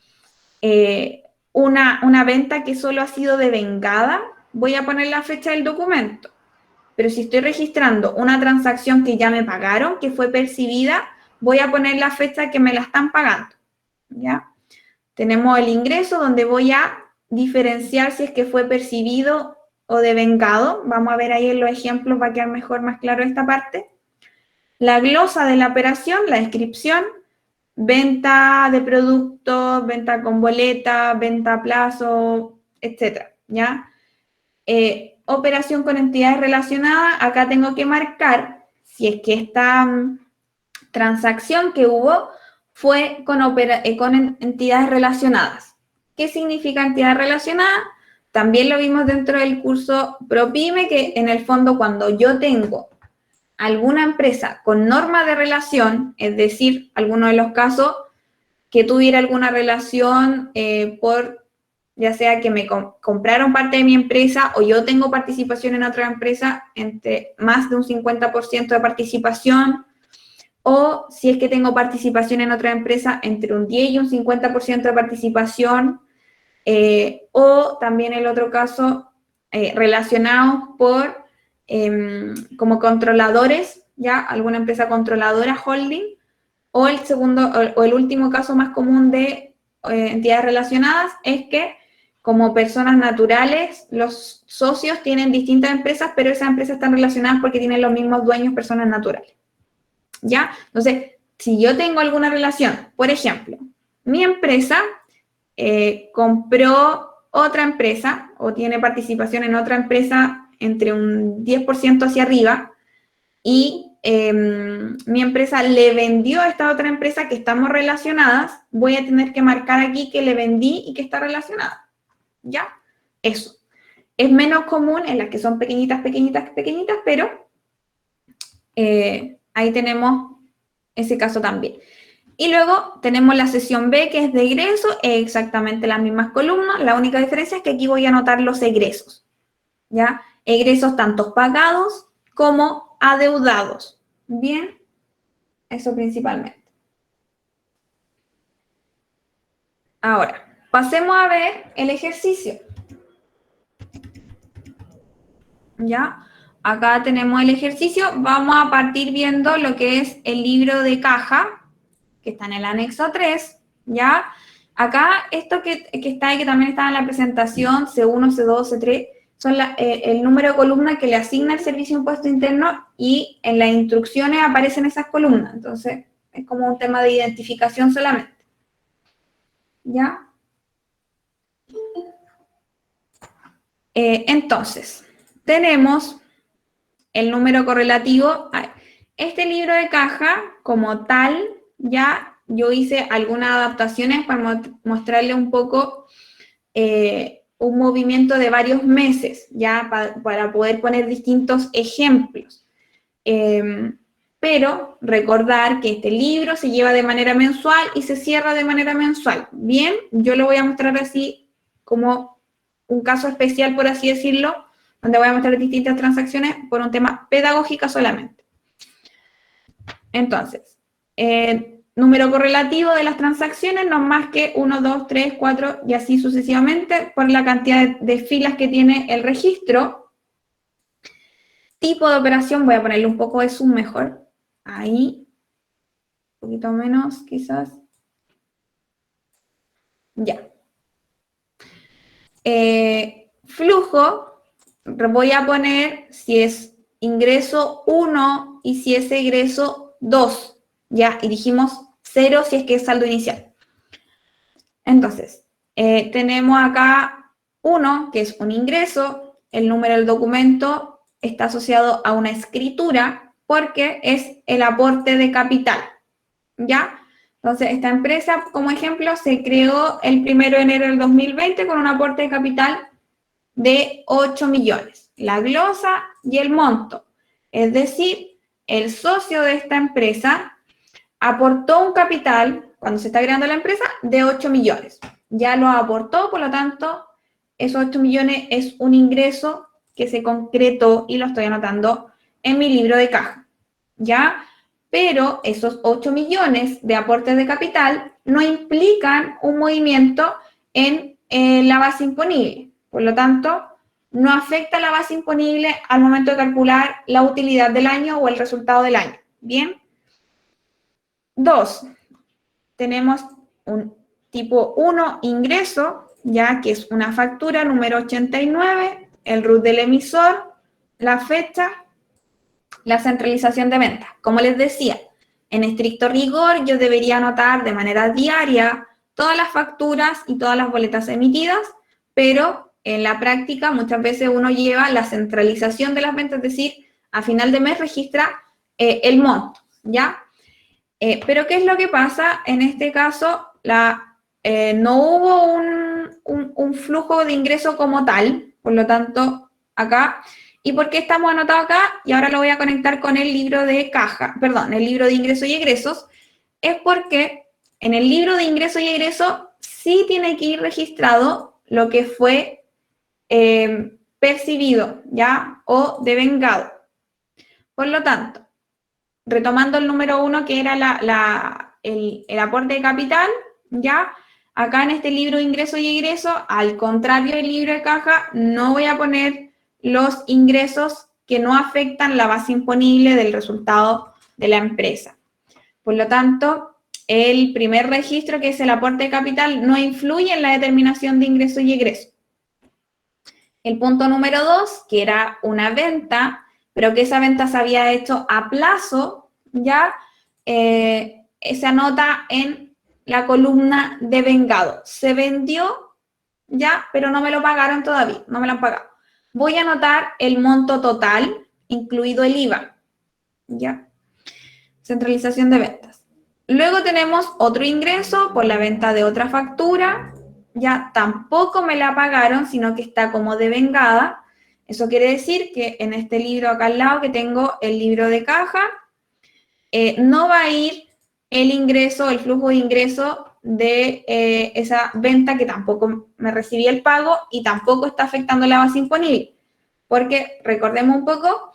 una venta que solo ha sido devengada, voy a poner la fecha del documento. Pero si estoy registrando una transacción que ya me pagaron, que fue percibida, voy a poner la fecha que me la están pagando, ¿ya? Tenemos el ingreso donde voy a diferenciar si es que fue percibido o devengado. Vamos a ver ahí en los ejemplos, va a quedar mejor, más claro esta parte. La glosa de la operación, la descripción, venta de productos, venta con boleta, venta a plazo, etcétera, ¿ya? Operación con entidades relacionadas, acá tengo que marcar si es que esta transacción que hubo fue con entidades relacionadas. ¿Qué significa entidad relacionada? También lo vimos dentro del curso ProPyme, que en el fondo cuando yo tengo alguna empresa con norma de relación, es decir, alguno de los casos que tuviera alguna relación por, ya sea que me compraron parte de mi empresa o yo tengo participación en otra empresa entre más de un 50% de participación, o si es que tengo participación en otra empresa entre un 10 y un 50% de participación, o también el otro caso, relacionados por como controladores, ya alguna empresa controladora, holding, o el segundo, o el último caso más común de entidades relacionadas es que como personas naturales, los socios tienen distintas empresas, pero esas empresas están relacionadas porque tienen los mismos dueños, personas naturales. ¿Ya? Entonces, si yo tengo alguna relación, por ejemplo, mi empresa compró otra empresa o tiene participación en otra empresa entre un 10% hacia arriba y mi empresa le vendió a esta otra empresa que estamos relacionadas, voy a tener que marcar aquí que le vendí y que está relacionada. ¿Ya? Eso. Es menos común en las que son pequeñitas, pequeñitas, pequeñitas, pero ahí tenemos ese caso también. Y luego tenemos la sesión B, que es de egreso, exactamente las mismas columnas, la única diferencia es que aquí voy a anotar los egresos, ¿ya? Egresos tanto pagados como adeudados, ¿bien? Eso principalmente. Ahora, pasemos a ver el ejercicio, ¿ya? Acá tenemos el ejercicio, vamos a partir viendo lo que es el libro de caja, que está en el anexo 3, ¿ya? Acá, esto que está ahí, que también está en la presentación, C1, C2, C3, son el número de columnas que le asigna el Servicio de Impuesto Interno y en las instrucciones aparecen esas columnas. Entonces, es como un tema de identificación solamente. ¿Ya? Entonces, tenemos el número correlativo. Este libro de caja, como tal, ya yo hice algunas adaptaciones para mostrarle un poco un movimiento de varios meses, ya para poder poner distintos ejemplos. Pero recordar que este libro se lleva de manera mensual y se cierra de manera mensual. Bien, yo lo voy a mostrar así como un caso especial, por así decirlo, donde voy a mostrar distintas transacciones por un tema pedagógico solamente. Entonces, número correlativo de las transacciones, no más que 1, 2, 3, 4 y así sucesivamente por la cantidad de filas que tiene el registro. Tipo de operación, voy a ponerle un poco de zoom mejor. Ahí, un poquito menos quizás. Ya. Flujo, voy a poner si es ingreso 1 y si es egreso 2. Ya, y dijimos 0 si es que es saldo inicial. Entonces, tenemos acá 1, que es un ingreso, el número del documento está asociado a una escritura porque es el aporte de capital, ¿ya? Entonces, esta empresa, como ejemplo, se creó el 1 de enero del 2020 con un aporte de capital de 8 millones, la glosa y el monto. Es decir, el socio de esta empresa aportó un capital, cuando se está creando la empresa, de 8 millones. Ya lo aportó, por lo tanto, esos 8 millones es un ingreso que se concretó y lo estoy anotando en mi libro de caja, ¿ya? Pero esos 8 millones de aportes de capital no implican un movimiento en la base imponible. Por lo tanto, no afecta la base imponible al momento de calcular la utilidad del año o el resultado del año. ¿Bien? 2, tenemos un tipo 1, ingreso, ya que es una factura número 89, el RUT del emisor, la fecha, la centralización de ventas. Como les decía, en estricto rigor yo debería anotar de manera diaria todas las facturas y todas las boletas emitidas, pero en la práctica muchas veces uno lleva la centralización de las ventas, es decir, a final de mes registra el monto, ¿ya? Pero ¿qué es lo que pasa? En este caso, no hubo un flujo de ingreso como tal, por lo tanto, acá. ¿Y por qué estamos anotados acá? Y ahora lo voy a conectar con el libro de caja, perdón, el libro de ingresos y egresos. Es porque en el libro de ingresos y egresos sí tiene que ir registrado lo que fue percibido, ¿ya? O devengado. Por lo tanto, retomando el número 1, que era el aporte de capital, ¿ya? Acá en este libro de ingresos y egresos, al contrario del libro de caja, no voy a poner los ingresos que no afectan la base imponible del resultado de la empresa. Por lo tanto, el primer registro, que es el aporte de capital, no influye en la determinación de ingreso y egreso. El punto número 2, que era una venta, pero que esa venta se había hecho a plazo, ya se anota en la columna de vengado. Se vendió ya, pero no me lo pagaron todavía, no me lo han pagado. Voy a anotar el monto total, incluido el IVA, ya. Centralización de ventas. Luego tenemos otro ingreso por la venta de otra factura, ya tampoco me la pagaron, sino que está como devengada. Eso quiere decir que en este libro acá al lado, que tengo el libro de caja, no va a ir el ingreso, el flujo de ingreso de esa venta, que tampoco me recibí el pago y tampoco está afectando la base imponible. Porque, recordemos un poco,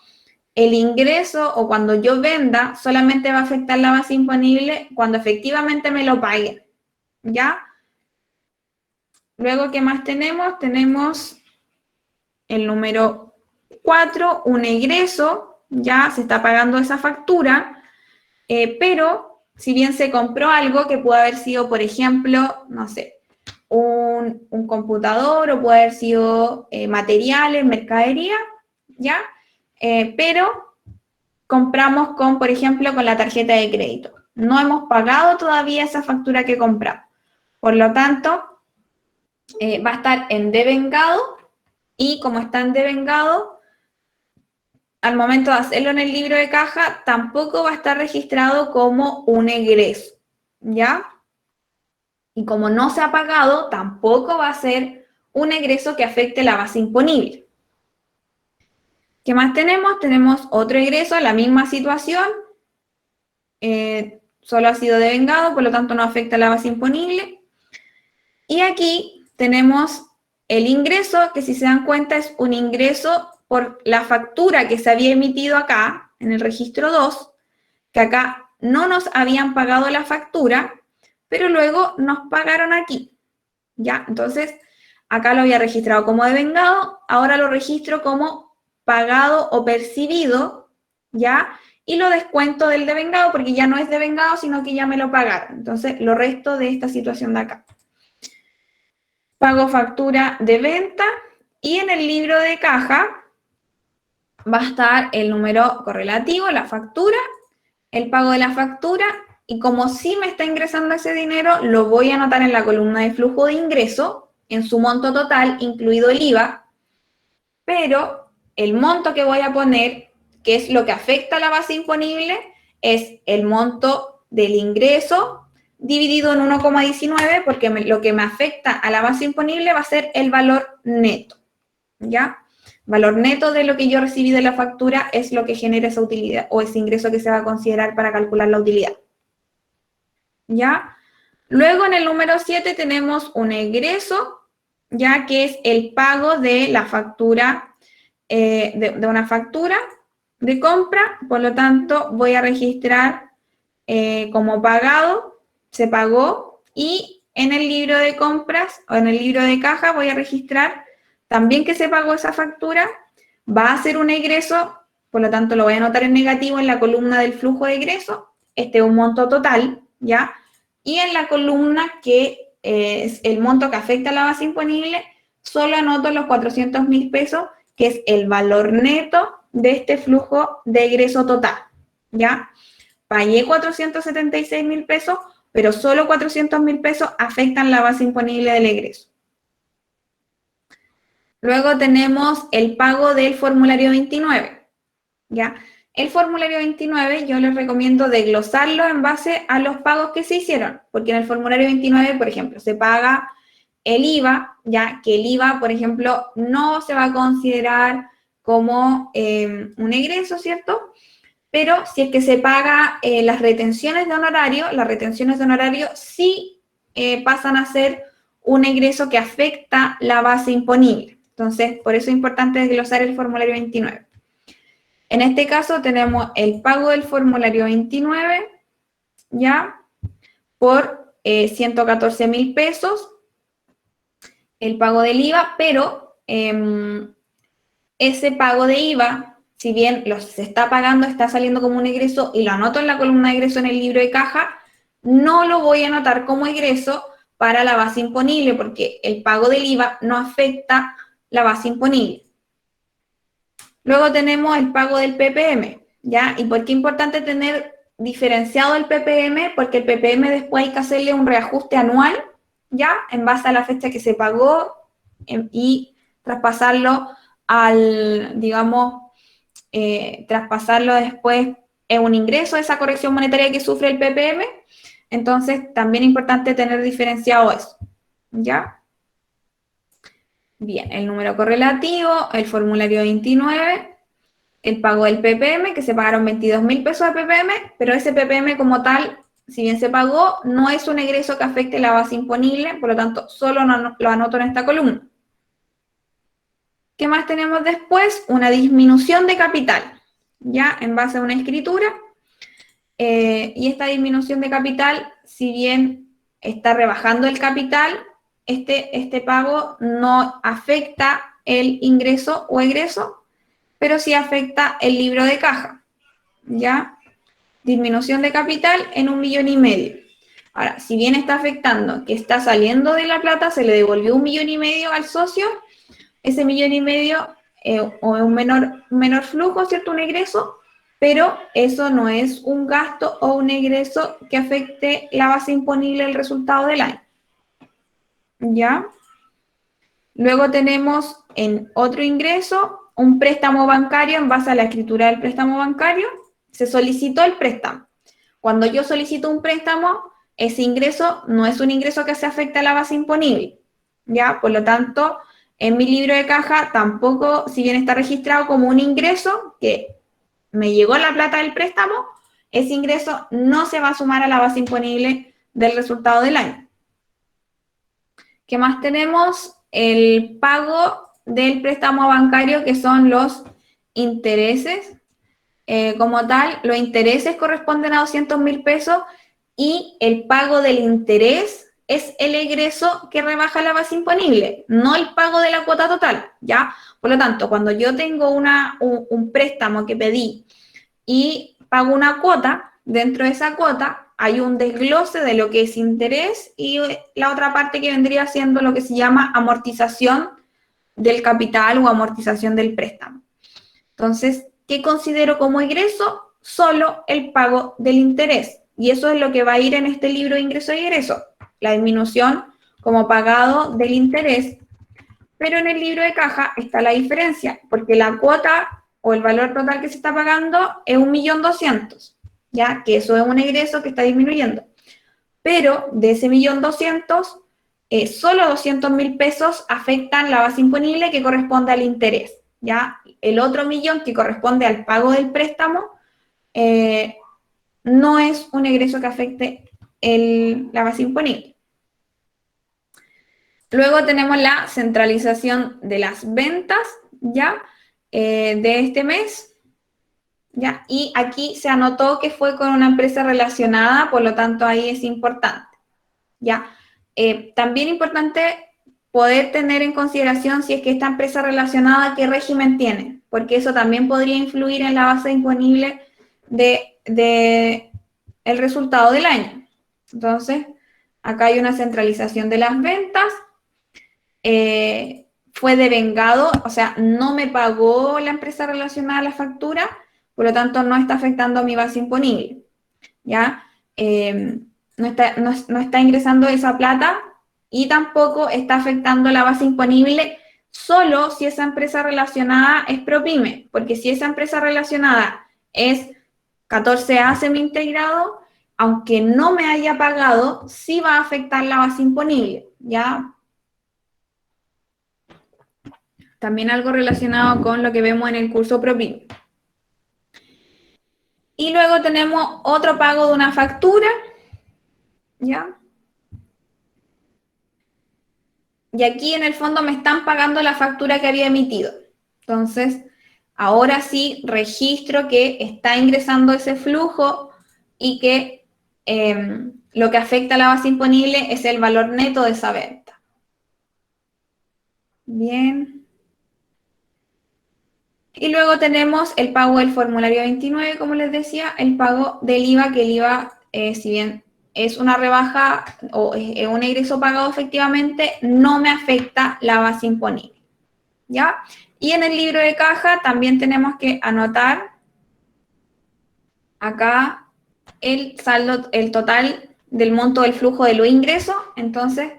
el ingreso o cuando yo venda solamente va a afectar la base imponible cuando efectivamente me lo paguen, ¿ya? Luego, ¿qué más tenemos? Tenemos el número 4, un egreso, ya se está pagando esa factura, pero si bien se compró algo que puede haber sido, por ejemplo, no sé, un computador o puede haber sido materiales, mercadería, ¿ya? Pero compramos con, por ejemplo, con la tarjeta de crédito. No hemos pagado todavía esa factura que compramos. Por lo tanto, va a estar en devengado y como está en devengado, al momento de hacerlo en el libro de caja, tampoco va a estar registrado como un egreso, ¿ya? Y como no se ha pagado, tampoco va a ser un egreso que afecte la base imponible. ¿Qué más tenemos? Tenemos otro egreso, la misma situación, solo ha sido devengado, por lo tanto no afecta la base imponible. Y aquí tenemos el ingreso, que si se dan cuenta es un ingreso por la factura que se había emitido acá, en el registro 2, que acá no nos habían pagado la factura, pero luego nos pagaron aquí, ¿ya? Entonces, acá lo había registrado como devengado, ahora lo registro como pagado o percibido, ¿ya? Y lo descuento del devengado porque ya no es devengado, sino que ya me lo pagaron. Entonces, lo resto de esta situación de acá. Pago factura de venta y en el libro de caja va a estar el número correlativo, la factura, el pago de la factura y como sí me está ingresando ese dinero, lo voy a anotar en la columna de flujo de ingreso, en su monto total, incluido el IVA, pero el monto que voy a poner, que es lo que afecta a la base imponible, es el monto del ingreso dividido en 1,19, porque lo que me afecta a la base imponible va a ser el valor neto, ¿ya? Valor neto de lo que yo recibí de la factura es lo que genera esa utilidad o ese ingreso que se va a considerar para calcular la utilidad, ¿ya? Luego en el número 7 tenemos un egreso, ya que es el pago de la factura, de una factura de compra, por lo tanto voy a registrar como pagado, se pagó, y en el libro de compras o en el libro de caja voy a registrar también que se pagó esa factura, va a ser un egreso, por lo tanto lo voy a anotar en negativo en la columna del flujo de egreso, este es un monto total, ¿ya? Y en la columna que es el monto que afecta a la base imponible, solo anoto los 400.000 pesos, que es el valor neto de este flujo de egreso total, ¿ya? Pagué 476.000 pesos, pero solo 400.000 pesos afectan la base imponible del egreso. Luego tenemos el pago del formulario 29, ¿ya? El formulario 29 yo les recomiendo desglosarlo en base a los pagos que se hicieron, porque en el formulario 29, por ejemplo, se paga el IVA, ya que el IVA, por ejemplo, no se va a considerar como un egreso, ¿cierto? Pero si es que se paga las retenciones de honorario sí pasan a ser un egreso que afecta la base imponible. Entonces, por eso es importante desglosar el formulario 29. En este caso tenemos el pago del formulario 29, ¿ya? Por 114.000 pesos, el pago del IVA, pero ese pago de IVA, si bien se está pagando, está saliendo como un egreso y lo anoto en la columna de egreso en el libro de caja, no lo voy a anotar como egreso para la base imponible, porque el pago del IVA no afecta la base imponible. Luego tenemos el pago del PPM, ¿ya? ¿Y por qué es importante tener diferenciado el PPM? Porque el PPM después hay que hacerle un reajuste anual, ¿ya? En base a la fecha que se pagó y traspasarlo al, digamos, traspasarlo después en un ingreso, esa corrección monetaria que sufre el PPM. Entonces, también es importante tener diferenciado eso, ¿ya? Bien, el número correlativo, el formulario 29, el pago del PPM, que se pagaron 22.000 pesos de PPM, pero ese PPM como tal, si bien se pagó, no es un egreso que afecte la base imponible, por lo tanto, solo lo anoto en esta columna. ¿Qué más tenemos después? Una disminución de capital, ya en base a una escritura. Y esta disminución de capital, si bien está rebajando el capital, este pago no afecta el ingreso o egreso, pero sí afecta el libro de caja, ¿ya? Disminución de capital en 1,5 millones. Ahora, si bien está afectando que está saliendo de la plata, se le devolvió 1,5 millones al socio, ese 1,5 millones o un menor flujo, ¿cierto? Un egreso, pero eso no es un gasto o un egreso que afecte la base imponible del resultado del año. ¿Ya? Luego tenemos en otro ingreso un préstamo bancario en base a la escritura del préstamo bancario. Se solicitó el préstamo. Cuando yo solicito un préstamo, ese ingreso no es un ingreso que se afecte a la base imponible. ¿Ya? Por lo tanto, en mi libro de caja tampoco, si bien está registrado como un ingreso que me llegó la plata del préstamo, ese ingreso no se va a sumar a la base imponible del resultado del año. ¿Qué más tenemos? El pago del préstamo bancario, que son los intereses. Como tal, los intereses corresponden a 200.000 pesos y el pago del interés es el egreso que rebaja la base imponible, no el pago de la cuota total, ¿ya? Por lo tanto, cuando yo tengo un préstamo que pedí y pago una cuota, dentro de esa cuota hay un desglose de lo que es interés y la otra parte que vendría siendo lo que se llama amortización del capital o amortización del préstamo. Entonces, ¿qué considero como egreso? Solo el pago del interés. Y eso es lo que va a ir en este libro de ingreso y egreso, la disminución como pagado del interés. Pero en el libro de caja está la diferencia, porque la cuota o el valor total que se está pagando es 1.200.000, ya que eso es un egreso que está disminuyendo. Pero de ese 1.200.000, solo 200.000 pesos afectan la base imponible que corresponde al interés. ¿Ya? El otro 1.000.000 que corresponde al pago del préstamo no es un egreso que afecte la base imponible. Luego tenemos la centralización de las ventas, ¿ya? De este mes, ¿ya? Y aquí se anotó que fue con una empresa relacionada, por lo tanto ahí es importante, ¿ya? También importante poder tener en consideración si es que esta empresa relacionada, qué régimen tiene, porque eso también podría influir en la base imponible de el resultado del año. Entonces, acá hay una centralización de las ventas, fue devengado, o sea, no me pagó la empresa relacionada a la factura, por lo tanto no está afectando a mi base imponible, ¿ya? No está ingresando esa plata y tampoco está afectando la base imponible solo si esa empresa relacionada es ProPyme, porque si esa empresa relacionada es 14A semi-integrado, aunque no me haya pagado, sí va a afectar la base imponible, ¿ya? También algo relacionado con lo que vemos en el curso ProPyme. Y luego tenemos otro pago de una factura, ¿ya? Y aquí en el fondo me están pagando la factura que había emitido. Entonces, ahora sí registro que está ingresando ese flujo y que lo que afecta a la base imponible es el valor neto de esa venta. Bien. Y luego tenemos el pago del formulario 29, como les decía, el pago del IVA, que el IVA, si bien es una rebaja o es un egreso pagado efectivamente, no me afecta la base imponible, ¿ya? Y en el libro de caja también tenemos que anotar acá el saldo, el total del monto del flujo de los ingresos. Entonces,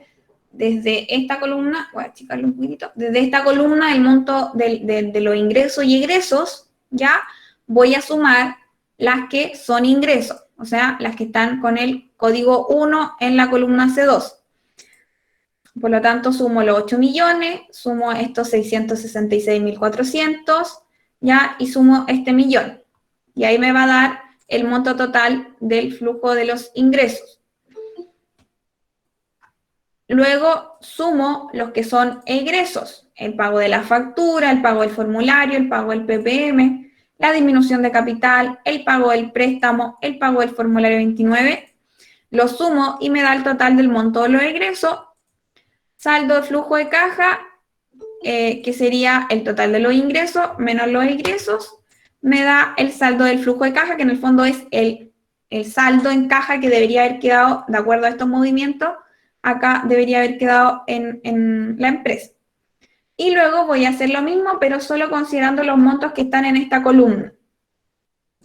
desde esta columna, voy a achicarlo un poquito, desde esta columna el monto de los ingresos y egresos, ya voy a sumar las que son ingresos, o sea, las que están con el código 1 en la columna C2. Por lo tanto, sumo los 8 millones, sumo estos 666.400, ya, y sumo este millón. Y ahí me va a dar el monto total del flujo de los ingresos. Luego sumo los que son egresos, el pago de la factura, el pago del formulario, el pago del PPM, la disminución de capital, el pago del préstamo, el pago del formulario 29, lo sumo y me da el total del monto de los egresos, saldo de flujo de caja, que sería el total de los ingresos menos los egresos, me da el saldo del flujo de caja, que en el fondo es el saldo en caja que debería haber quedado, de acuerdo a estos movimientos, acá debería haber quedado en la empresa. Y luego voy a hacer lo mismo, pero solo considerando los montos que están en esta columna,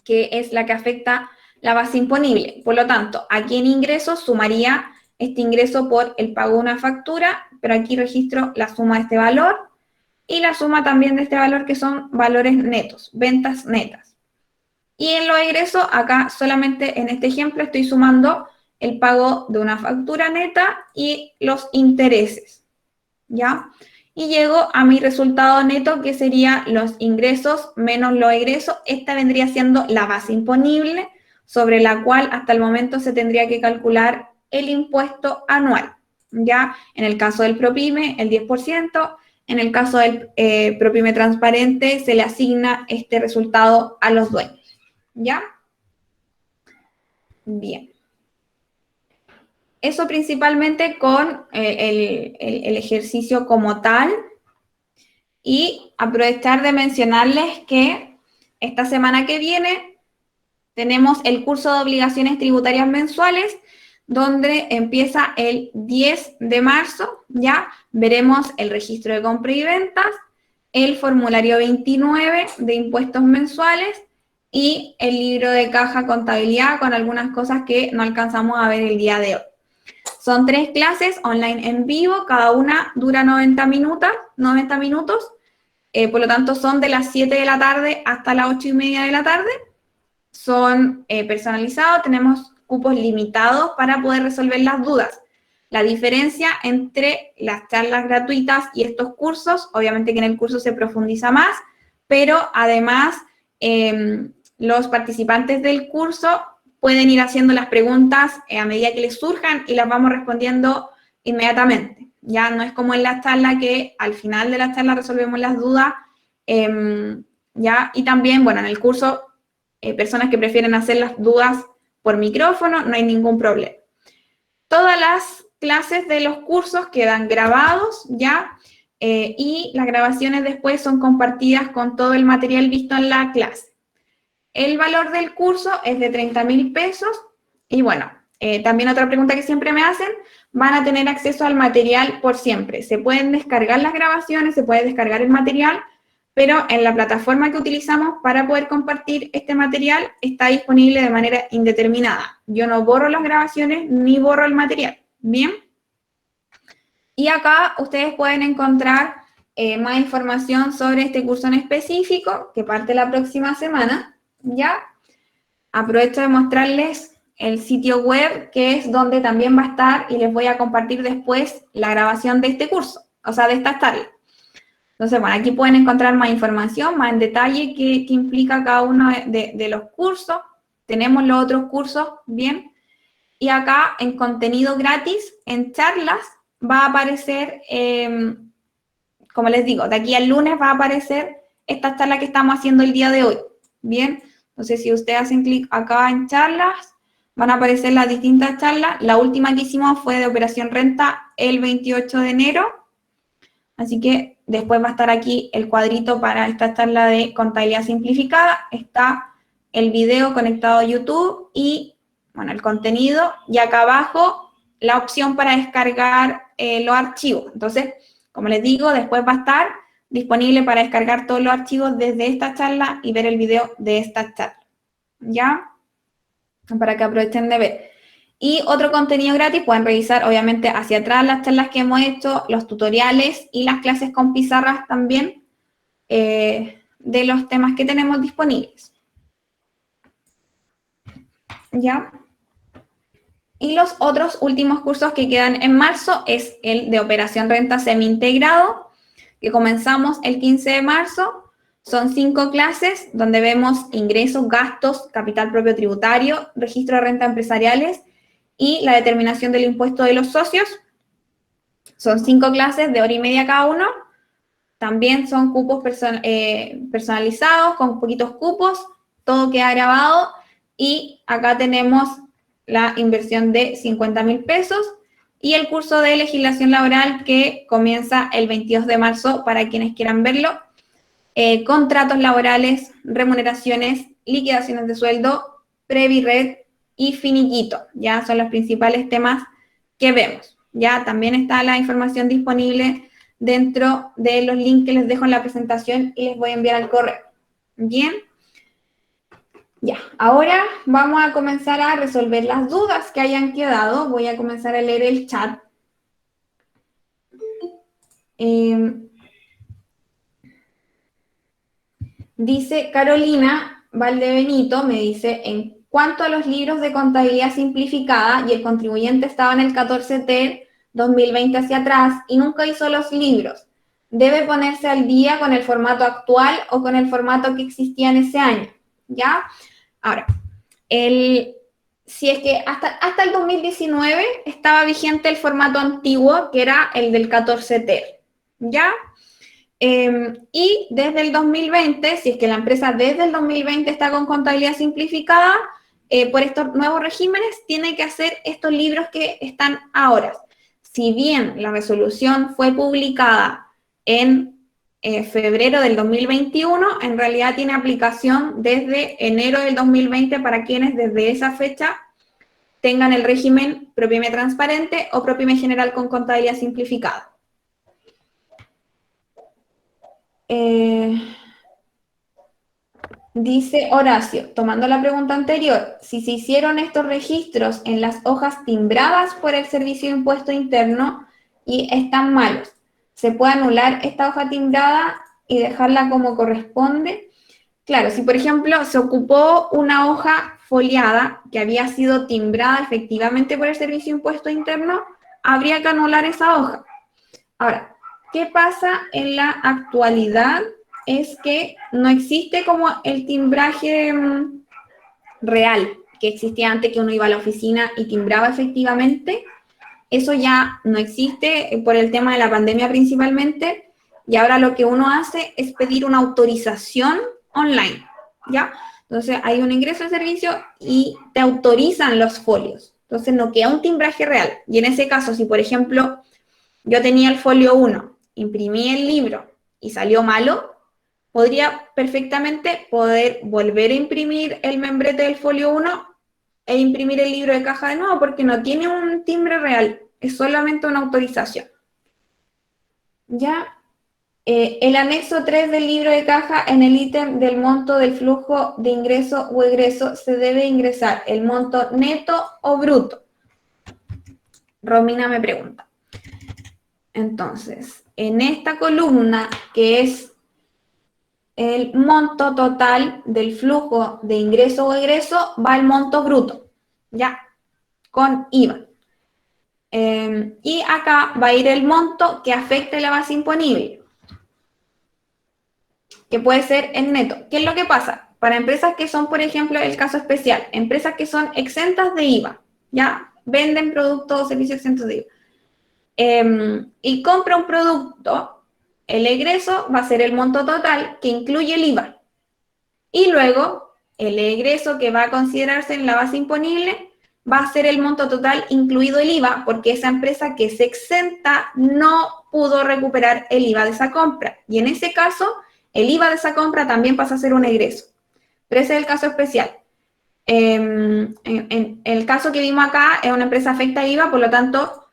que es la que afecta la base imponible. Por lo tanto, aquí en ingresos sumaría este ingreso por el pago de una factura, pero aquí registro la suma de este valor y la suma también de este valor, que son valores netos, ventas netas. Y en los egresos, acá solamente en este ejemplo estoy sumando el pago de una factura neta y los intereses, ¿ya? Y llego a mi resultado neto, que sería los ingresos menos los egresos. Esta vendría siendo la base imponible, sobre la cual hasta el momento se tendría que calcular el impuesto anual, ¿ya? En el caso del ProPyme, el 10%, en el caso del ProPyme transparente, se le asigna este resultado a los dueños, ¿ya? Bien. Eso principalmente con el ejercicio como tal. Y aprovechar de mencionarles que esta semana que viene tenemos el curso de obligaciones tributarias mensuales, donde empieza el 10 de marzo, ya veremos el registro de compra y ventas, el formulario 29 de impuestos mensuales y el libro de caja contabilidad con algunas cosas que no alcanzamos a ver el día de hoy. Son 3 clases online en vivo, cada una dura 90 minutos, por lo tanto son de las 7 de la tarde hasta las 8:30 de la tarde. Son personalizados, tenemos cupos limitados para poder resolver las dudas. La diferencia entre las charlas gratuitas y estos cursos, obviamente que en el curso se profundiza más, pero además los participantes del curso pueden ir haciendo las preguntas a medida que les surjan y las vamos respondiendo inmediatamente. Ya no es como en la charla, que al final de la charla resolvemos las dudas, ya, y también, bueno, en el curso, personas que prefieren hacer las dudas por micrófono, no hay ningún problema. Todas las clases de los cursos quedan grabados, ya, y las grabaciones después son compartidas con todo el material visto en la clase. El valor del curso es de 30.000 pesos, y bueno, también otra pregunta que siempre me hacen, van a tener acceso al material por siempre. Se pueden descargar las grabaciones, se puede descargar el material, pero en la plataforma que utilizamos para poder compartir este material está disponible de manera indeterminada. Yo no borro las grabaciones ni borro el material, ¿bien? Y acá ustedes pueden encontrar más información sobre este curso en específico, que parte la próxima semana, ¿ya? Aprovecho de mostrarles el sitio web, que es donde también va a estar, y les voy a compartir después la grabación de este curso, o sea, de esta charla. Entonces, bueno, aquí pueden encontrar más información, más en detalle qué implica cada uno de los cursos. Tenemos los otros cursos, ¿bien? Y acá, en contenido gratis, en charlas, va a aparecer, como les digo, de aquí al lunes va a aparecer esta charla que estamos haciendo el día de hoy, ¿bien? Entonces, si ustedes hacen clic acá en charlas, van a aparecer las distintas charlas. La última que hicimos fue de operación renta el 28 de enero. Así que después va a estar aquí el cuadrito para esta charla de contabilidad simplificada. Está el video conectado a YouTube y bueno, el contenido, y acá abajo la opción para descargar los archivos. Entonces, como les digo, después va a estar disponible para descargar todos los archivos desde esta charla y ver el video de esta charla, ¿ya? Para que aprovechen de ver. Y otro contenido gratis, pueden revisar obviamente hacia atrás las charlas que hemos hecho, los tutoriales y las clases con pizarras también de los temas que tenemos disponibles. ¿Ya? Y los otros últimos cursos que quedan en marzo es el de Operación Renta Semi-Integrado, que comenzamos el 15 de marzo. Son 5 clases donde vemos ingresos, gastos, capital propio tributario, registro de renta empresariales y la determinación del impuesto de los socios. Son 5 clases de hora y media cada uno. También son cupos personalizados, con poquitos cupos, todo queda grabado. Y acá tenemos la inversión de 50.000 pesos y el curso de legislación laboral que comienza el 22 de marzo para quienes quieran verlo. Contratos laborales, remuneraciones, liquidaciones de sueldo, Previred y finiquito. Ya son los principales temas que vemos. Ya también está la información disponible dentro de los links que les dejo en la presentación y les voy a enviar al correo. Bien. Ya, ahora vamos a comenzar a resolver las dudas que hayan quedado. Voy a comenzar a leer el chat. Dice Carolina Valdebenito, me dice, en cuanto a los libros de contabilidad simplificada y el contribuyente estaba en el 14T 2020 hacia atrás y nunca hizo los libros, ¿debe ponerse al día con el formato actual o con el formato que existía en ese año? ¿Ya? Ahora, si es que hasta el 2019 estaba vigente el formato antiguo, que era el del 14T, ¿ya? Y desde el 2020, si es que la empresa desde el 2020 está con contabilidad simplificada, por estos nuevos regímenes, tiene que hacer estos libros que están ahora. Si bien la resolución fue publicada en febrero del 2021, en realidad tiene aplicación desde enero del 2020 para quienes desde esa fecha tengan el régimen ProPyme transparente o ProPyme general con contabilidad simplificada. Dice Horacio, tomando la pregunta anterior, si se hicieron estos registros en las hojas timbradas por el Servicio de Impuesto Interno y están malos, ¿se puede anular esta hoja timbrada y dejarla como corresponde? Claro, si por ejemplo se ocupó una hoja foliada que había sido timbrada efectivamente por el Servicio de Impuesto Interno, habría que anular esa hoja. Ahora, ¿qué pasa en la actualidad? Es que no existe como el timbraje real que existía antes, que uno iba a la oficina y timbraba efectivamente. Eso ya no existe por el tema de la pandemia principalmente, y ahora lo que uno hace es pedir una autorización online, ¿ya? Entonces hay un ingreso al servicio y te autorizan los folios. Entonces no queda un timbraje real. Y en ese caso, si por ejemplo yo tenía el folio 1, imprimí el libro y salió malo, podría perfectamente poder volver a imprimir el membrete del folio 1 e imprimir el libro de caja de nuevo, porque no tiene un timbre real, es solamente una autorización. Ya, el anexo 3 del libro de caja, en el ítem del monto del flujo de ingreso o egreso, se debe ingresar el monto neto o bruto. Romina me pregunta. Entonces, en esta columna, que es el monto total del flujo de ingreso o egreso, va el monto bruto, ¿ya? Con IVA. Y acá va a ir el monto que afecte la base imponible, que puede ser el neto. ¿Qué es lo que pasa? Para empresas que son, por ejemplo, el caso especial, empresas que son exentas de IVA, ¿ya? Venden productos o servicios exentos de IVA. Y compra un producto, el egreso va a ser el monto total que incluye el IVA. Y luego, el egreso que va a considerarse en la base imponible va a ser el monto total incluido el IVA, porque esa empresa que se exenta no pudo recuperar el IVA de esa compra. Y en ese caso, el IVA de esa compra también pasa a ser un egreso. Pero ese es el caso especial. en el caso que vimos acá, es una empresa afecta IVA, por lo tanto,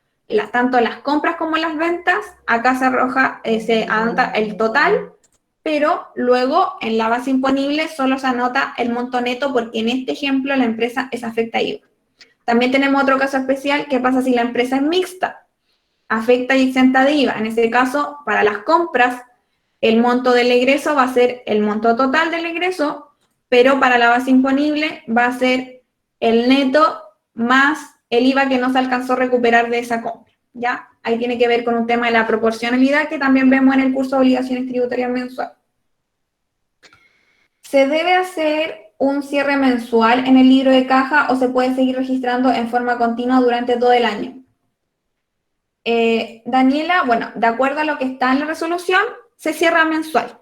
tanto las compras como las ventas, acá se anota el total, pero luego en la base imponible solo se anota el monto neto porque en este ejemplo la empresa es afecta IVA. También tenemos otro caso especial, ¿qué pasa si la empresa es mixta? Afecta y exenta de IVA. En este caso, para las compras, el monto del egreso va a ser el monto total del egreso, pero para la base imponible va a ser el neto más el IVA que no se alcanzó a recuperar de esa compra, ¿ya? Ahí tiene que ver con un tema de la proporcionalidad que también vemos en el curso de obligaciones tributarias mensual. ¿Se debe hacer un cierre mensual en el libro de caja o se puede seguir registrando en forma continua durante todo el año? Daniela, bueno, de acuerdo a lo que está en la resolución, se cierra mensual,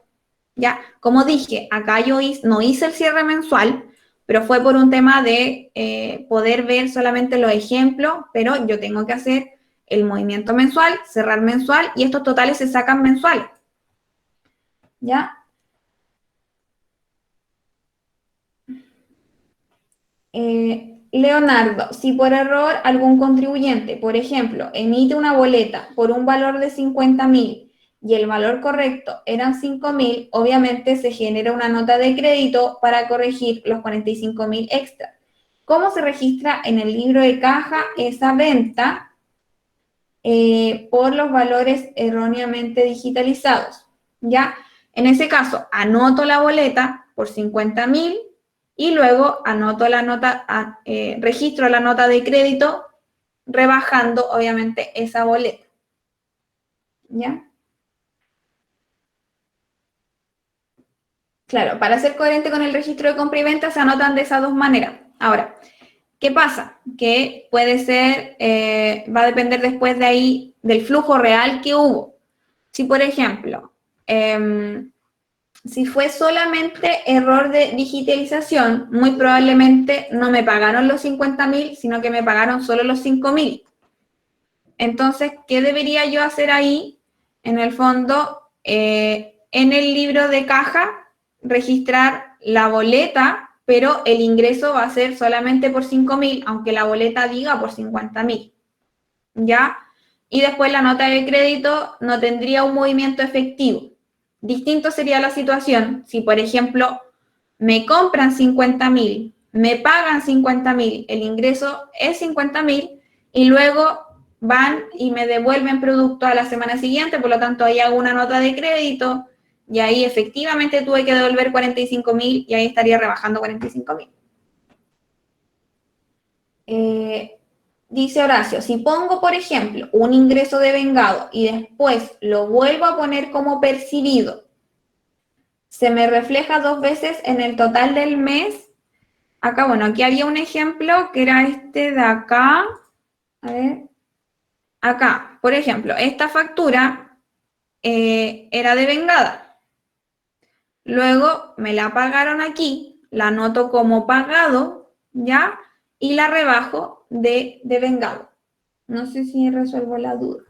¿ya? Como dije, acá yo no hice el cierre mensual, pero fue por un tema de poder ver solamente los ejemplos, pero yo tengo que hacer el movimiento mensual, cerrar mensual, y estos totales se sacan mensuales, ¿ya? Leonardo, si por error algún contribuyente, por ejemplo, emite una boleta por un valor de 50.000 y el valor correcto eran 5.000, obviamente se genera una nota de crédito para corregir los 45.000 extra. ¿Cómo se registra en el libro de caja esa venta por los valores erróneamente digitalizados? ¿Ya? En ese caso, anoto la boleta por 50.000 y luego anoto la nota, registro la nota de crédito rebajando, obviamente, esa boleta. ¿Ya? Claro, para ser coherente con el registro de compra y venta se anotan de esas dos maneras. Ahora, ¿qué pasa? Que puede ser, va a depender después de ahí del flujo real que hubo. Si, por ejemplo, si fue solamente error de digitalización, muy probablemente no me pagaron los 50.000, sino que me pagaron solo los 5.000. Entonces, ¿qué debería yo hacer ahí? En el fondo, en el libro de caja, registrar la boleta, pero el ingreso va a ser solamente por 5.000, aunque la boleta diga por 50.000. ¿Ya? Y después la nota de crédito no tendría un movimiento efectivo. Distinto sería la situación si, por ejemplo, me compran 50.000, me pagan 50.000, el ingreso es 50.000 y luego van y me devuelven producto a la semana siguiente, por lo tanto ahí hago una nota de crédito y ahí efectivamente tuve que devolver 45.000 y ahí estaría rebajando 45.000. Dice Horacio, si pongo, por ejemplo, un ingreso devengado y después lo vuelvo a poner como percibido, se me refleja 2 veces en el total del mes. Acá, bueno, aquí había un ejemplo que era este de acá. A ver. Acá, por ejemplo, esta factura era devengada. Luego me la pagaron aquí, la anoto como pagado, ¿ya? Y la rebajo de devengado. No sé si resuelvo la duda.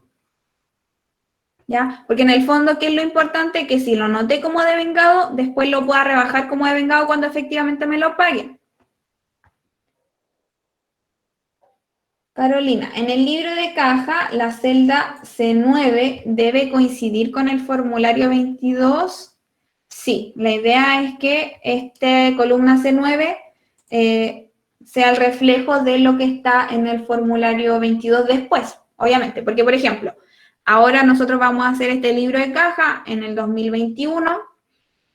¿Ya? Porque en el fondo, ¿qué es lo importante? Que si lo noté como devengado, después lo pueda rebajar como devengado cuando efectivamente me lo paguen. Carolina, en el libro de caja, la celda C9 debe coincidir con el formulario 22. Sí, la idea es que esta columna C9 sea el reflejo de lo que está en el formulario 22 después, obviamente, porque, por ejemplo, ahora nosotros vamos a hacer este libro de caja en el 2021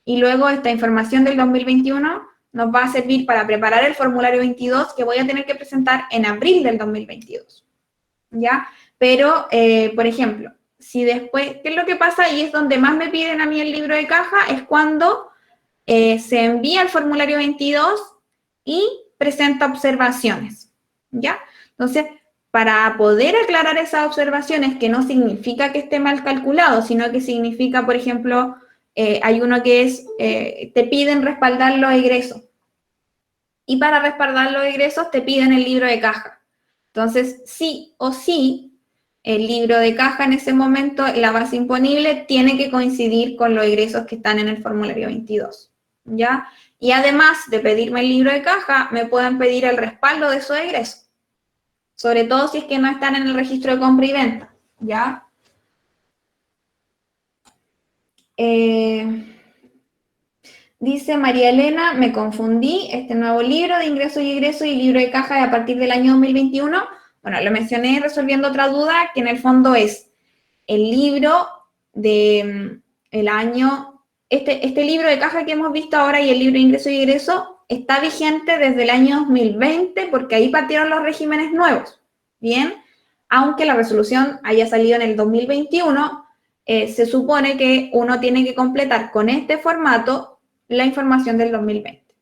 y luego esta información del 2021 nos va a servir para preparar el formulario 22 que voy a tener que presentar en abril del 2022, ¿ya? Pero, por ejemplo, si después, ¿qué es lo que pasa? Y es donde más me piden a mí el libro de caja, es cuando se envía el formulario 22 y presenta observaciones, ¿ya? Entonces, para poder aclarar esas observaciones, que no significa que esté mal calculado, sino que significa, por ejemplo, hay uno que es, te piden respaldar los egresos. Y para respaldar los egresos te piden el libro de caja. Entonces, sí o sí, el libro de caja en ese momento, la base imponible, tiene que coincidir con los egresos que están en el formulario 22. ¿ya? Y además de pedirme el libro de caja, me pueden pedir el respaldo de su egreso, sobre todo si es que no están en el registro de compra y venta, ¿ya? Dice María Elena, me confundí, este nuevo libro de ingreso y egreso y libro de caja a partir del año 2021, bueno, lo mencioné resolviendo otra duda, que en el fondo es el libro de el año, este libro de caja que hemos visto ahora y el libro de ingreso y egreso está vigente desde el año 2020 porque ahí partieron los regímenes nuevos, ¿bien? Aunque la resolución haya salido en el 2021, se supone que uno tiene que completar con este formato la información del 2020,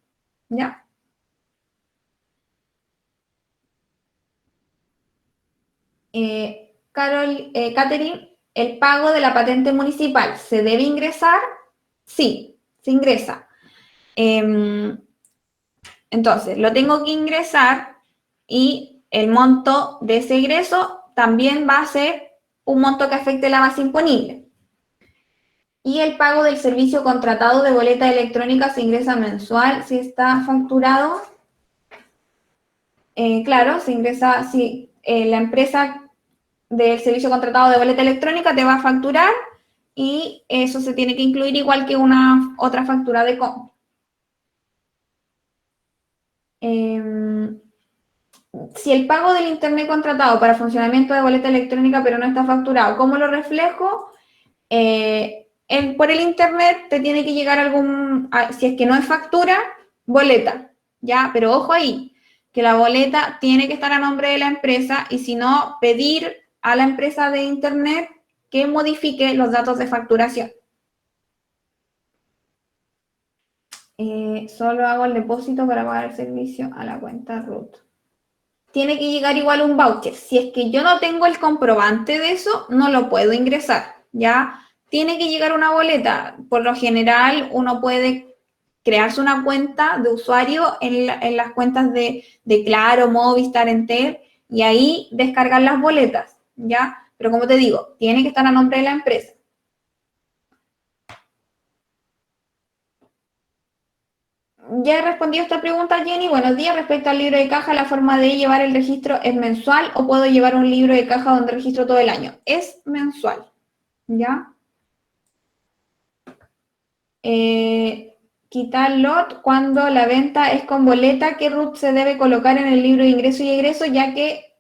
¿ya? Catherine, ¿el pago de la patente municipal se debe ingresar? Sí, se ingresa. Entonces, lo tengo que ingresar y el monto de ese ingreso también va a ser un monto que afecte la base imponible. Y el pago del servicio contratado de boleta electrónica se ingresa mensual si está facturado. Claro, se ingresa si la empresa del servicio contratado de boleta electrónica te va a facturar y eso se tiene que incluir igual que una otra factura de compra. Si el pago del internet contratado para funcionamiento de boleta electrónica pero no está facturado, ¿cómo lo reflejo? Por el internet te tiene que llegar si es que no es factura, boleta, ¿ya? Pero ojo ahí, que la boleta tiene que estar a nombre de la empresa y si no, pedir a la empresa de internet que modifique los datos de facturación. Solo hago el depósito para pagar el servicio a la cuenta RUT. Tiene que llegar igual un voucher. Si es que yo no tengo el comprobante de eso, no lo puedo ingresar, ¿ya? Tiene que llegar una boleta. Por lo general, uno puede crearse una cuenta de usuario en las cuentas de Claro, Movistar, Entel, y ahí descargar las boletas, ¿ya? Pero como te digo, tiene que estar a nombre de la empresa. Ya he respondido esta pregunta, Jenny. Buenos días. Respecto al libro de caja, ¿la forma de llevar el registro es mensual o puedo llevar un libro de caja donde registro todo el año? Es mensual, ¿ya? Quitar lot cuando la venta es con boleta, ¿qué RUT se debe colocar en el libro de ingreso y egreso? Ya que,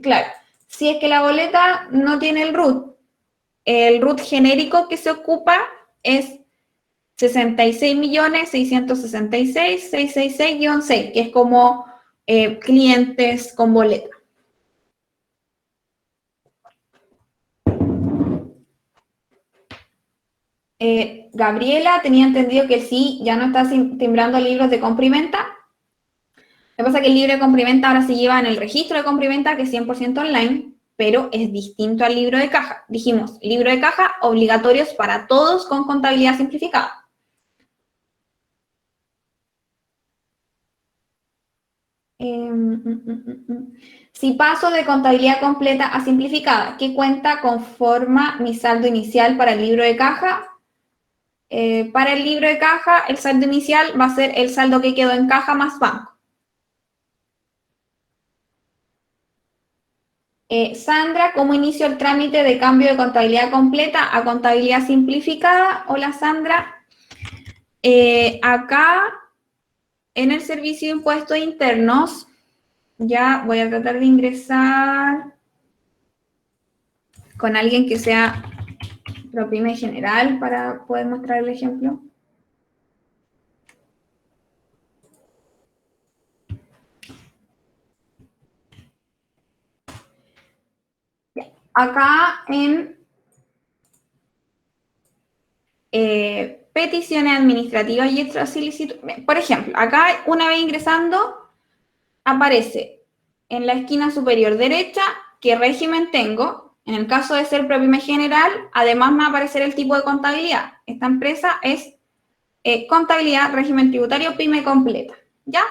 claro, si es que la boleta no tiene el RUT genérico que se ocupa es 66.666.666-6, que es como clientes con boleta. Gabriela, tenía entendido que sí, ya no está timbrando libros de compra y venta. Lo que pasa es que el libro de compra y venta ahora se lleva en el registro de compra y venta, que es 100% online, pero es distinto al libro de caja. Dijimos, libro de caja obligatorios para todos con contabilidad simplificada. Si paso de contabilidad completa a simplificada, ¿qué cuenta conforma mi saldo inicial para el libro de caja? Para el libro de caja, el saldo inicial va a ser el saldo que quedó en caja más banco. Sandra, ¿cómo inicio el trámite de cambio de contabilidad completa a contabilidad simplificada? Hola, Sandra. Acá, en el servicio de impuestos internos, ya voy a tratar de ingresar con alguien que sea ProPyme general para poder mostrar el ejemplo. Acá en peticiones administrativas y extra solicitud. Por ejemplo, acá una vez ingresando aparece en la esquina superior derecha qué régimen tengo. En el caso de ser ProPyme general, además me va a aparecer el tipo de contabilidad. Esta empresa es contabilidad, régimen tributario, pyme completa, ¿ya?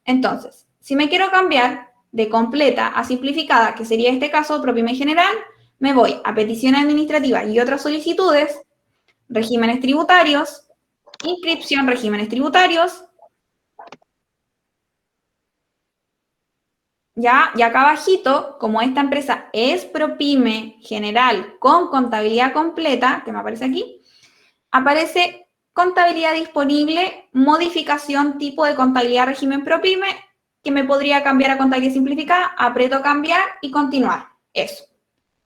Entonces, si me quiero cambiar de completa a simplificada, que sería este caso, ProPyme general, me voy a peticiones administrativas y otras solicitudes, regímenes tributarios, inscripción, regímenes tributarios. ¿Ya? Y acá abajito, como esta empresa es ProPyme general con contabilidad completa, que me aparece aquí, aparece contabilidad disponible, modificación tipo de contabilidad régimen ProPyme, que me podría cambiar a contabilidad simplificada, aprieto cambiar y continuar. Eso.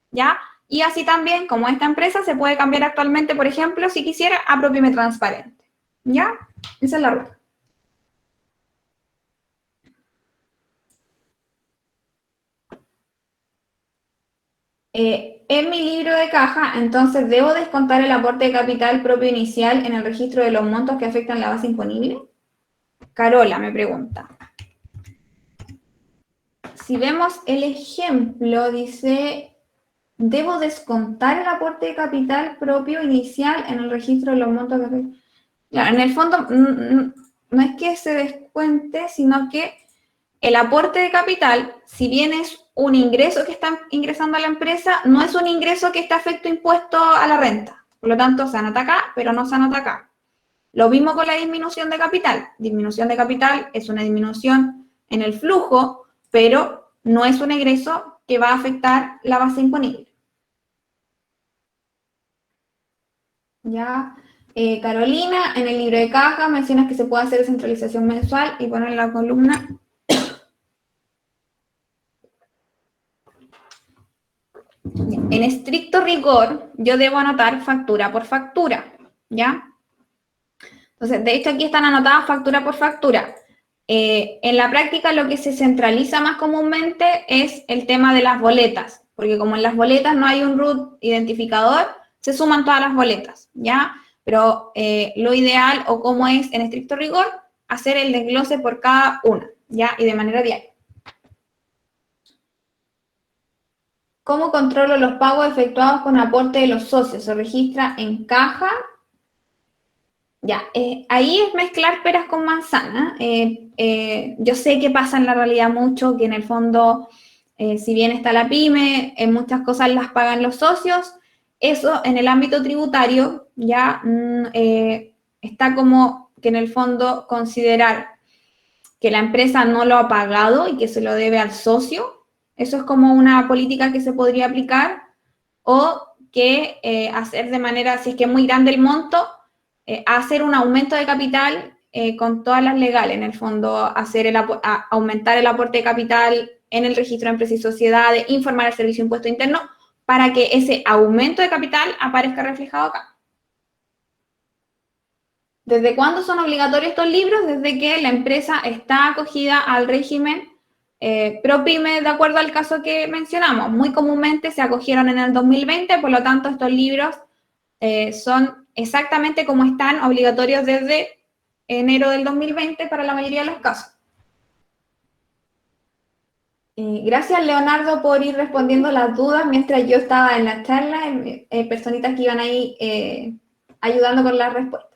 ¿Ya? Y así también, como esta empresa, se puede cambiar actualmente, por ejemplo, si quisiera, a ProPyme transparente. ¿Ya? Esa es la ruta. En mi libro de caja, entonces, ¿debo descontar el aporte de capital propio inicial en el registro de los montos que afectan la base imponible? Carola me pregunta. Si vemos el ejemplo, dice, ¿debo descontar el aporte de capital propio inicial en el registro de los montos que afectan? Claro, en el fondo, no es que se descuente, sino que el aporte de capital, si bien es un ingreso que está ingresando a la empresa, no es un ingreso que está afecto impuesto a la renta. Por lo tanto, se anota acá, pero no se anota acá. Lo mismo con la disminución de capital. Disminución de capital es una disminución en el flujo, pero no es un egreso que va a afectar la base imponible. Ya, Carolina, en el libro de caja mencionas que se puede hacer descentralización mensual y poner la columna. En estricto rigor, yo debo anotar factura por factura, ¿ya? Entonces, de hecho, aquí están anotadas factura por factura. En la práctica, lo que se centraliza más comúnmente es el tema de las boletas, porque como en las boletas no hay un root identificador, se suman todas las boletas, ¿ya? Pero lo ideal, o como es en estricto rigor, hacer el desglose por cada una, ¿ya? Y de manera diaria. ¿Cómo controlo los pagos efectuados con aporte de los socios? ¿Se registra en caja? Ya, ahí es mezclar peras con manzana. Yo sé que pasa en la realidad mucho, que en el fondo, si bien está la pyme, muchas cosas las pagan los socios. Eso en el ámbito tributario ya está como que en el fondo considerar que la empresa no lo ha pagado y que se lo debe al socio. Eso es como una política que se podría aplicar, o que hacer de manera, si es que es muy grande el monto, hacer un aumento de capital con todas las legales, en el fondo, aumentar el aporte de capital en el registro de empresas y sociedades, informar al Servicio de Impuesto Interno, para que ese aumento de capital aparezca reflejado acá. ¿Desde cuándo son obligatorios estos libros? Desde que la empresa está acogida al régimen ProPyme, de acuerdo al caso que mencionamos. Muy comúnmente se acogieron en el 2020, por lo tanto estos libros son exactamente como están, obligatorios desde enero del 2020 para la mayoría de los casos. Gracias, Leonardo, por ir respondiendo las dudas mientras yo estaba en la charla, personitas que iban ahí ayudando con las respuestas.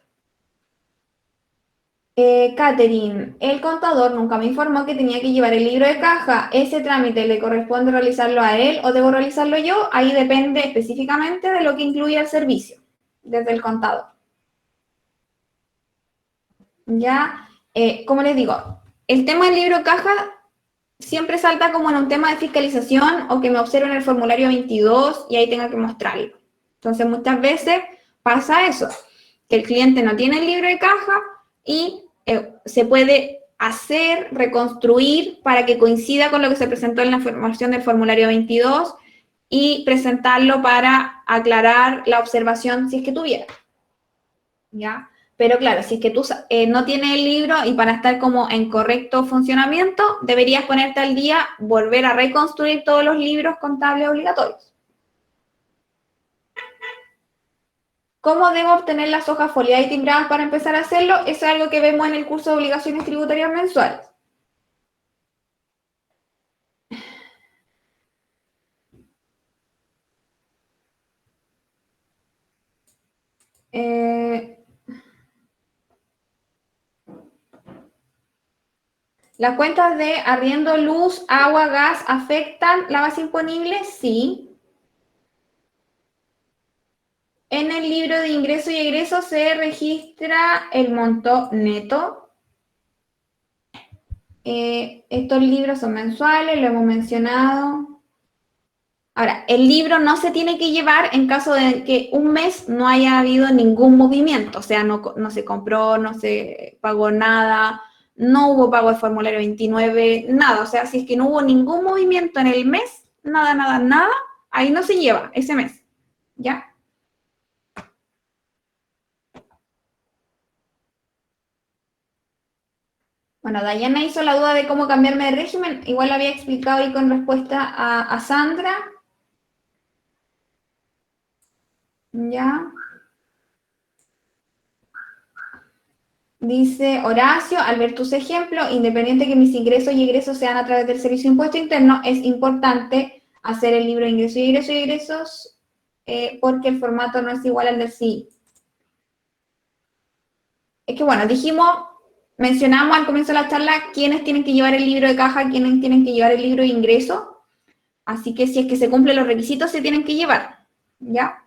Catherine, el contador nunca me informó que tenía que llevar el libro de caja. ¿Ese trámite le corresponde realizarlo a él o debo realizarlo yo? Ahí depende específicamente de lo que incluye el servicio, desde el contador. Ya, como les digo, el tema del libro de caja siempre salta como en un tema de fiscalización o que me observen el formulario 22 y ahí tenga que mostrarlo. Entonces, muchas veces pasa eso, que el cliente no tiene el libro de caja y se puede hacer, reconstruir para que coincida con lo que se presentó en la información del formulario 22 y presentarlo para aclarar la observación si es que tuviera. ¿Ya? Pero claro, si es que tú no tienes el libro y para estar como en correcto funcionamiento, deberías ponerte al día, volver a reconstruir todos los libros contables obligatorios. ¿Cómo debo obtener las hojas foliadas y timbradas para empezar a hacerlo? Eso es algo que vemos en el curso de obligaciones tributarias mensuales. ¿Las cuentas de arriendo, luz, agua, gas afectan la base imponible? Sí. En el libro de ingreso y egreso se registra el monto neto. Estos libros son mensuales, lo hemos mencionado. Ahora, el libro no se tiene que llevar en caso de que un mes no haya habido ningún movimiento, o sea, no se compró, no se pagó nada, no hubo pago de formulario 29, nada. O sea, si es que no hubo ningún movimiento en el mes, nada, ahí no se lleva ese mes, ¿ya? Bueno, Dayana hizo la duda de cómo cambiarme de régimen, igual lo había explicado ahí con respuesta a Sandra. ¿Ya? Dice Horacio, al ver tus ejemplos, independiente que mis ingresos y egresos sean a través del Servicio de Impuesto Interno, es importante hacer el libro de ingresos y egresos porque el formato no es igual al del CI. Es que bueno, mencionamos al comienzo de la charla quiénes tienen que llevar el libro de caja, quiénes tienen que llevar el libro de ingreso, así que si es que se cumplen los requisitos, se tienen que llevar, ¿ya?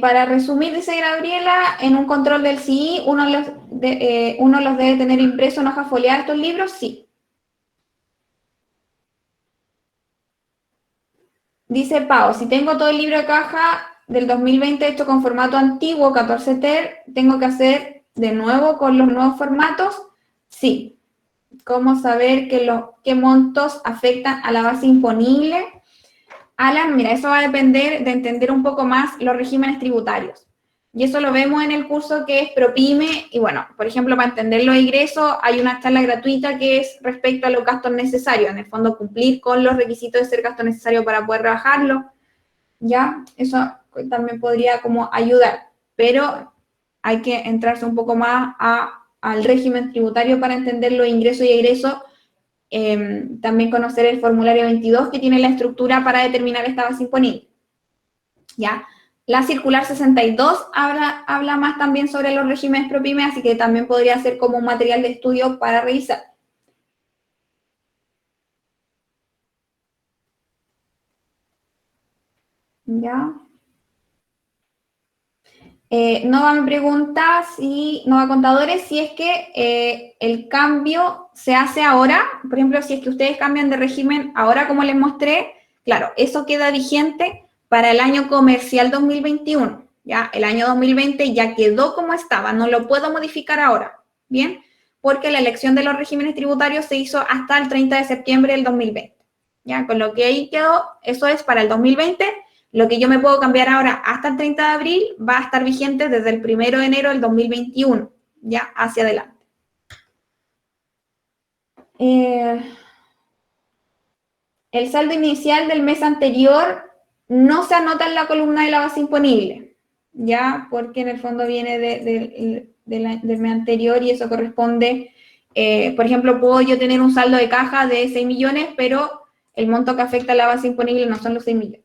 Para resumir, dice Gabriela, en un control del CI, uno los debe tener impreso en hoja foliada estos libros, sí. Dice Pau, si tengo todo el libro de caja del 2020 hecho con formato antiguo, 14 TER, ¿tengo que hacer de nuevo con los nuevos formatos? Sí. ¿Cómo saber qué montos afectan a la base imponible? Alan, mira, eso va a depender de entender un poco más los regímenes tributarios. Y eso lo vemos en el curso que es ProPyme. Y bueno, por ejemplo, para entender los ingresos, hay una charla gratuita que es respecto a los gastos necesarios. En el fondo, cumplir con los requisitos de ser gasto necesario para poder rebajarlo. ¿Ya? Eso también podría como ayudar. Pero hay que entrarse un poco más al régimen tributario para entender los ingresos y egresos. También conocer el formulario 22 que tiene la estructura para determinar esta base imponible. ¿Ya? La circular 62 habla más también sobre los regímenes ProPyme, así que también podría ser como un material de estudio para revisar. ¿Ya? Nova me pregunta Nova Contadores, si es que el cambio se hace ahora, por ejemplo, si es que ustedes cambian de régimen ahora como les mostré, claro, eso queda vigente para el año comercial 2021, ¿ya? El año 2020 ya quedó como estaba, no lo puedo modificar ahora, ¿bien? Porque la elección de los regímenes tributarios se hizo hasta el 30 de septiembre del 2020, ¿ya? Con lo que ahí quedó, eso es para el 2020. Lo que yo me puedo cambiar ahora hasta el 30 de abril va a estar vigente desde el 1 de enero del 2021, ya hacia adelante. El saldo inicial del mes anterior no se anota en la columna de la base imponible, ya porque en el fondo viene del mes anterior y eso corresponde, por ejemplo, puedo yo tener un saldo de caja de 6 millones, pero el monto que afecta a la base imponible no son los 6 millones.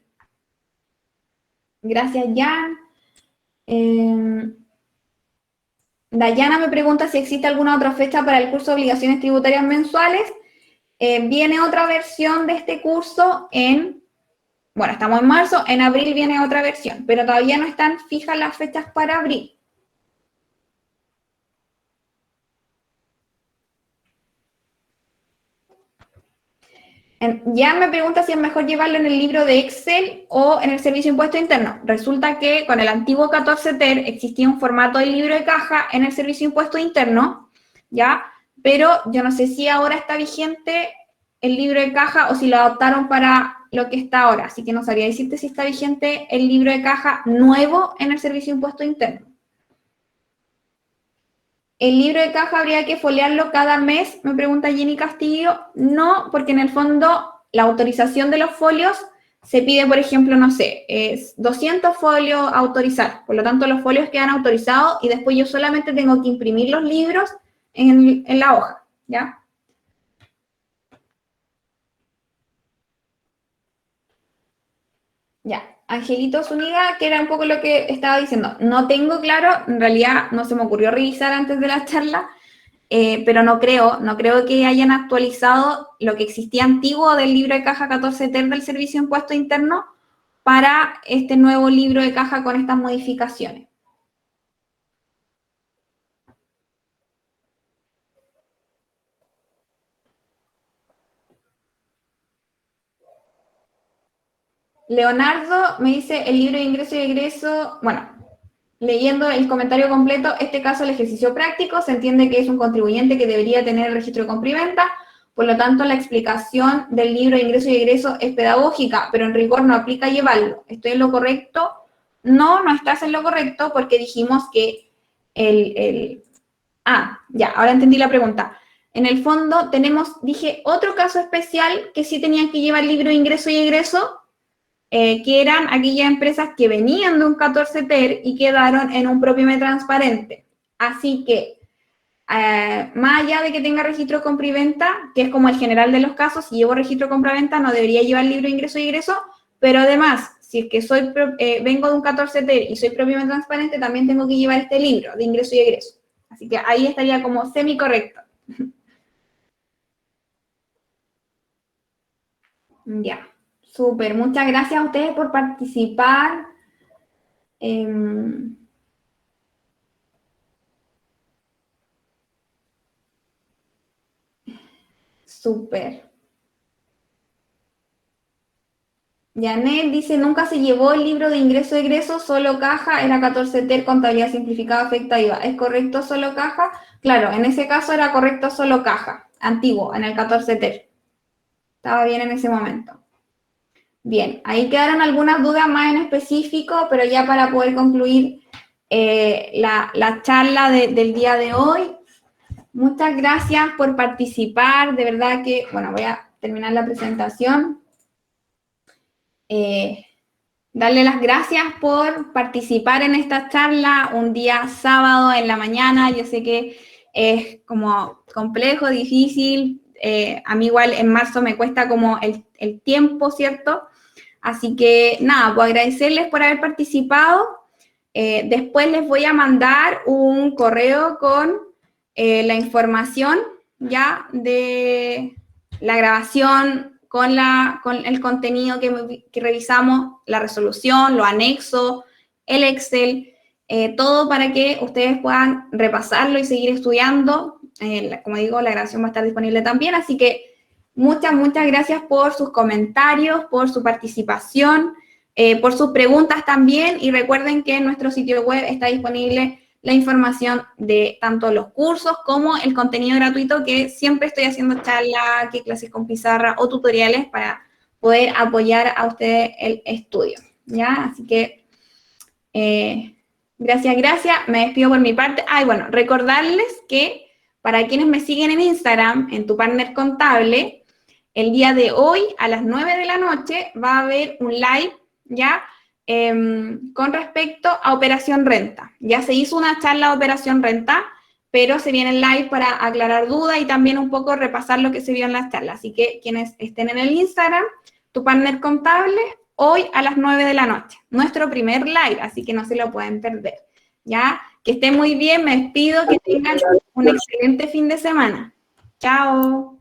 Gracias, Jan. Dayana me pregunta si existe alguna otra fecha para el curso de obligaciones tributarias mensuales. Viene otra versión de este curso bueno, estamos en marzo, en abril viene otra versión, pero todavía no están fijas las fechas para abril. Ya me pregunta si es mejor llevarlo en el libro de Excel o en el Servicio de Impuesto Interno. Resulta que con el antiguo 14 TER existía un formato de libro de caja en el Servicio de Impuesto Interno, ¿ya? Pero yo no sé si ahora está vigente el libro de caja o si lo adoptaron para lo que está ahora. Así que no sabría decirte si está vigente el libro de caja nuevo en el Servicio de Impuesto Interno. ¿El libro de caja habría que foliarlo cada mes? Me pregunta Jenny Castillo. No, porque en el fondo la autorización de los folios se pide, por ejemplo, no sé, es 200 folios a autorizar. Por lo tanto, los folios quedan autorizados y después yo solamente tengo que imprimir los libros en la hoja, ¿ya? Ya. Angelito Zúñiga, que era un poco lo que estaba diciendo. No tengo claro, en realidad no se me ocurrió revisar antes de la charla, pero no creo que hayan actualizado lo que existía antiguo del libro de caja 14 ter del Servicio de Impuesto Interno para este nuevo libro de caja con estas modificaciones. Leonardo me dice el libro de ingreso y egreso, bueno, leyendo el comentario completo, este caso el ejercicio práctico, se entiende que es un contribuyente que debería tener el registro de compra y venta, por lo tanto la explicación del libro de ingreso y egreso es pedagógica, pero en rigor no aplica llevarlo. ¿Estoy en lo correcto? No, no estás en lo correcto porque dijimos que ya, ahora entendí la pregunta. En el fondo tenemos, dije, otro caso especial que sí tenían que llevar el libro de ingreso y egreso, que eran aquellas empresas que venían de un 14 ter y quedaron en un PROPYME transparente. Así que, más allá de que tenga registro de compra y venta, que es como el general de los casos, si llevo registro de compra-venta no debería llevar libro de ingreso y egreso, pero además, si es que vengo de un 14 ter y soy PROPYME transparente, también tengo que llevar este libro de ingreso y egreso. Así que ahí estaría como semi-correcto. Ya, súper. Muchas gracias a ustedes por participar. Súper. Janet dice, nunca se llevó el libro de ingreso-egreso, solo caja, era 14 ter, contabilidad simplificada, afecta IVA. ¿Es correcto solo caja? Claro, en ese caso era correcto solo caja, antiguo, en el 14 ter. Estaba bien en ese momento. Bien, ahí quedaron algunas dudas más en específico, pero ya para poder concluir la charla del día de hoy, muchas gracias por participar, de verdad que, bueno, voy a terminar la presentación. Darle las gracias por participar en esta charla un día sábado en la mañana. Yo sé que es como complejo, difícil. A mí igual en marzo me cuesta como el tiempo, ¿cierto? Así que nada, pues agradecerles por haber participado. Después les voy a mandar un correo con la información ya de la grabación, con el contenido que revisamos, la resolución, los anexos, el Excel, todo para que ustedes puedan repasarlo y seguir estudiando. Como digo, la grabación va a estar disponible también, así que muchas gracias por sus comentarios, por su participación, por sus preguntas también, y recuerden que en nuestro sitio web está disponible la información de tanto los cursos como el contenido gratuito, que siempre estoy haciendo charlas, que clases con pizarra o tutoriales para poder apoyar a ustedes el estudio, ¿ya? Así que, gracias, me despido por mi parte. Y bueno, recordarles que para quienes me siguen en Instagram, en Tu Partner Contable, el día de hoy, a las 9 de la noche, va a haber un live, ¿ya? Con respecto a Operación Renta. Ya se hizo una charla de Operación Renta, pero se viene el live para aclarar dudas y también un poco repasar lo que se vio en las charlas. Así que quienes estén en el Instagram, Tu Partner Contable, hoy a las 9 de la noche. Nuestro primer live, así que no se lo pueden perder, ¿ya? Que estén muy bien, me despido, que tengan un excelente fin de semana. Chao.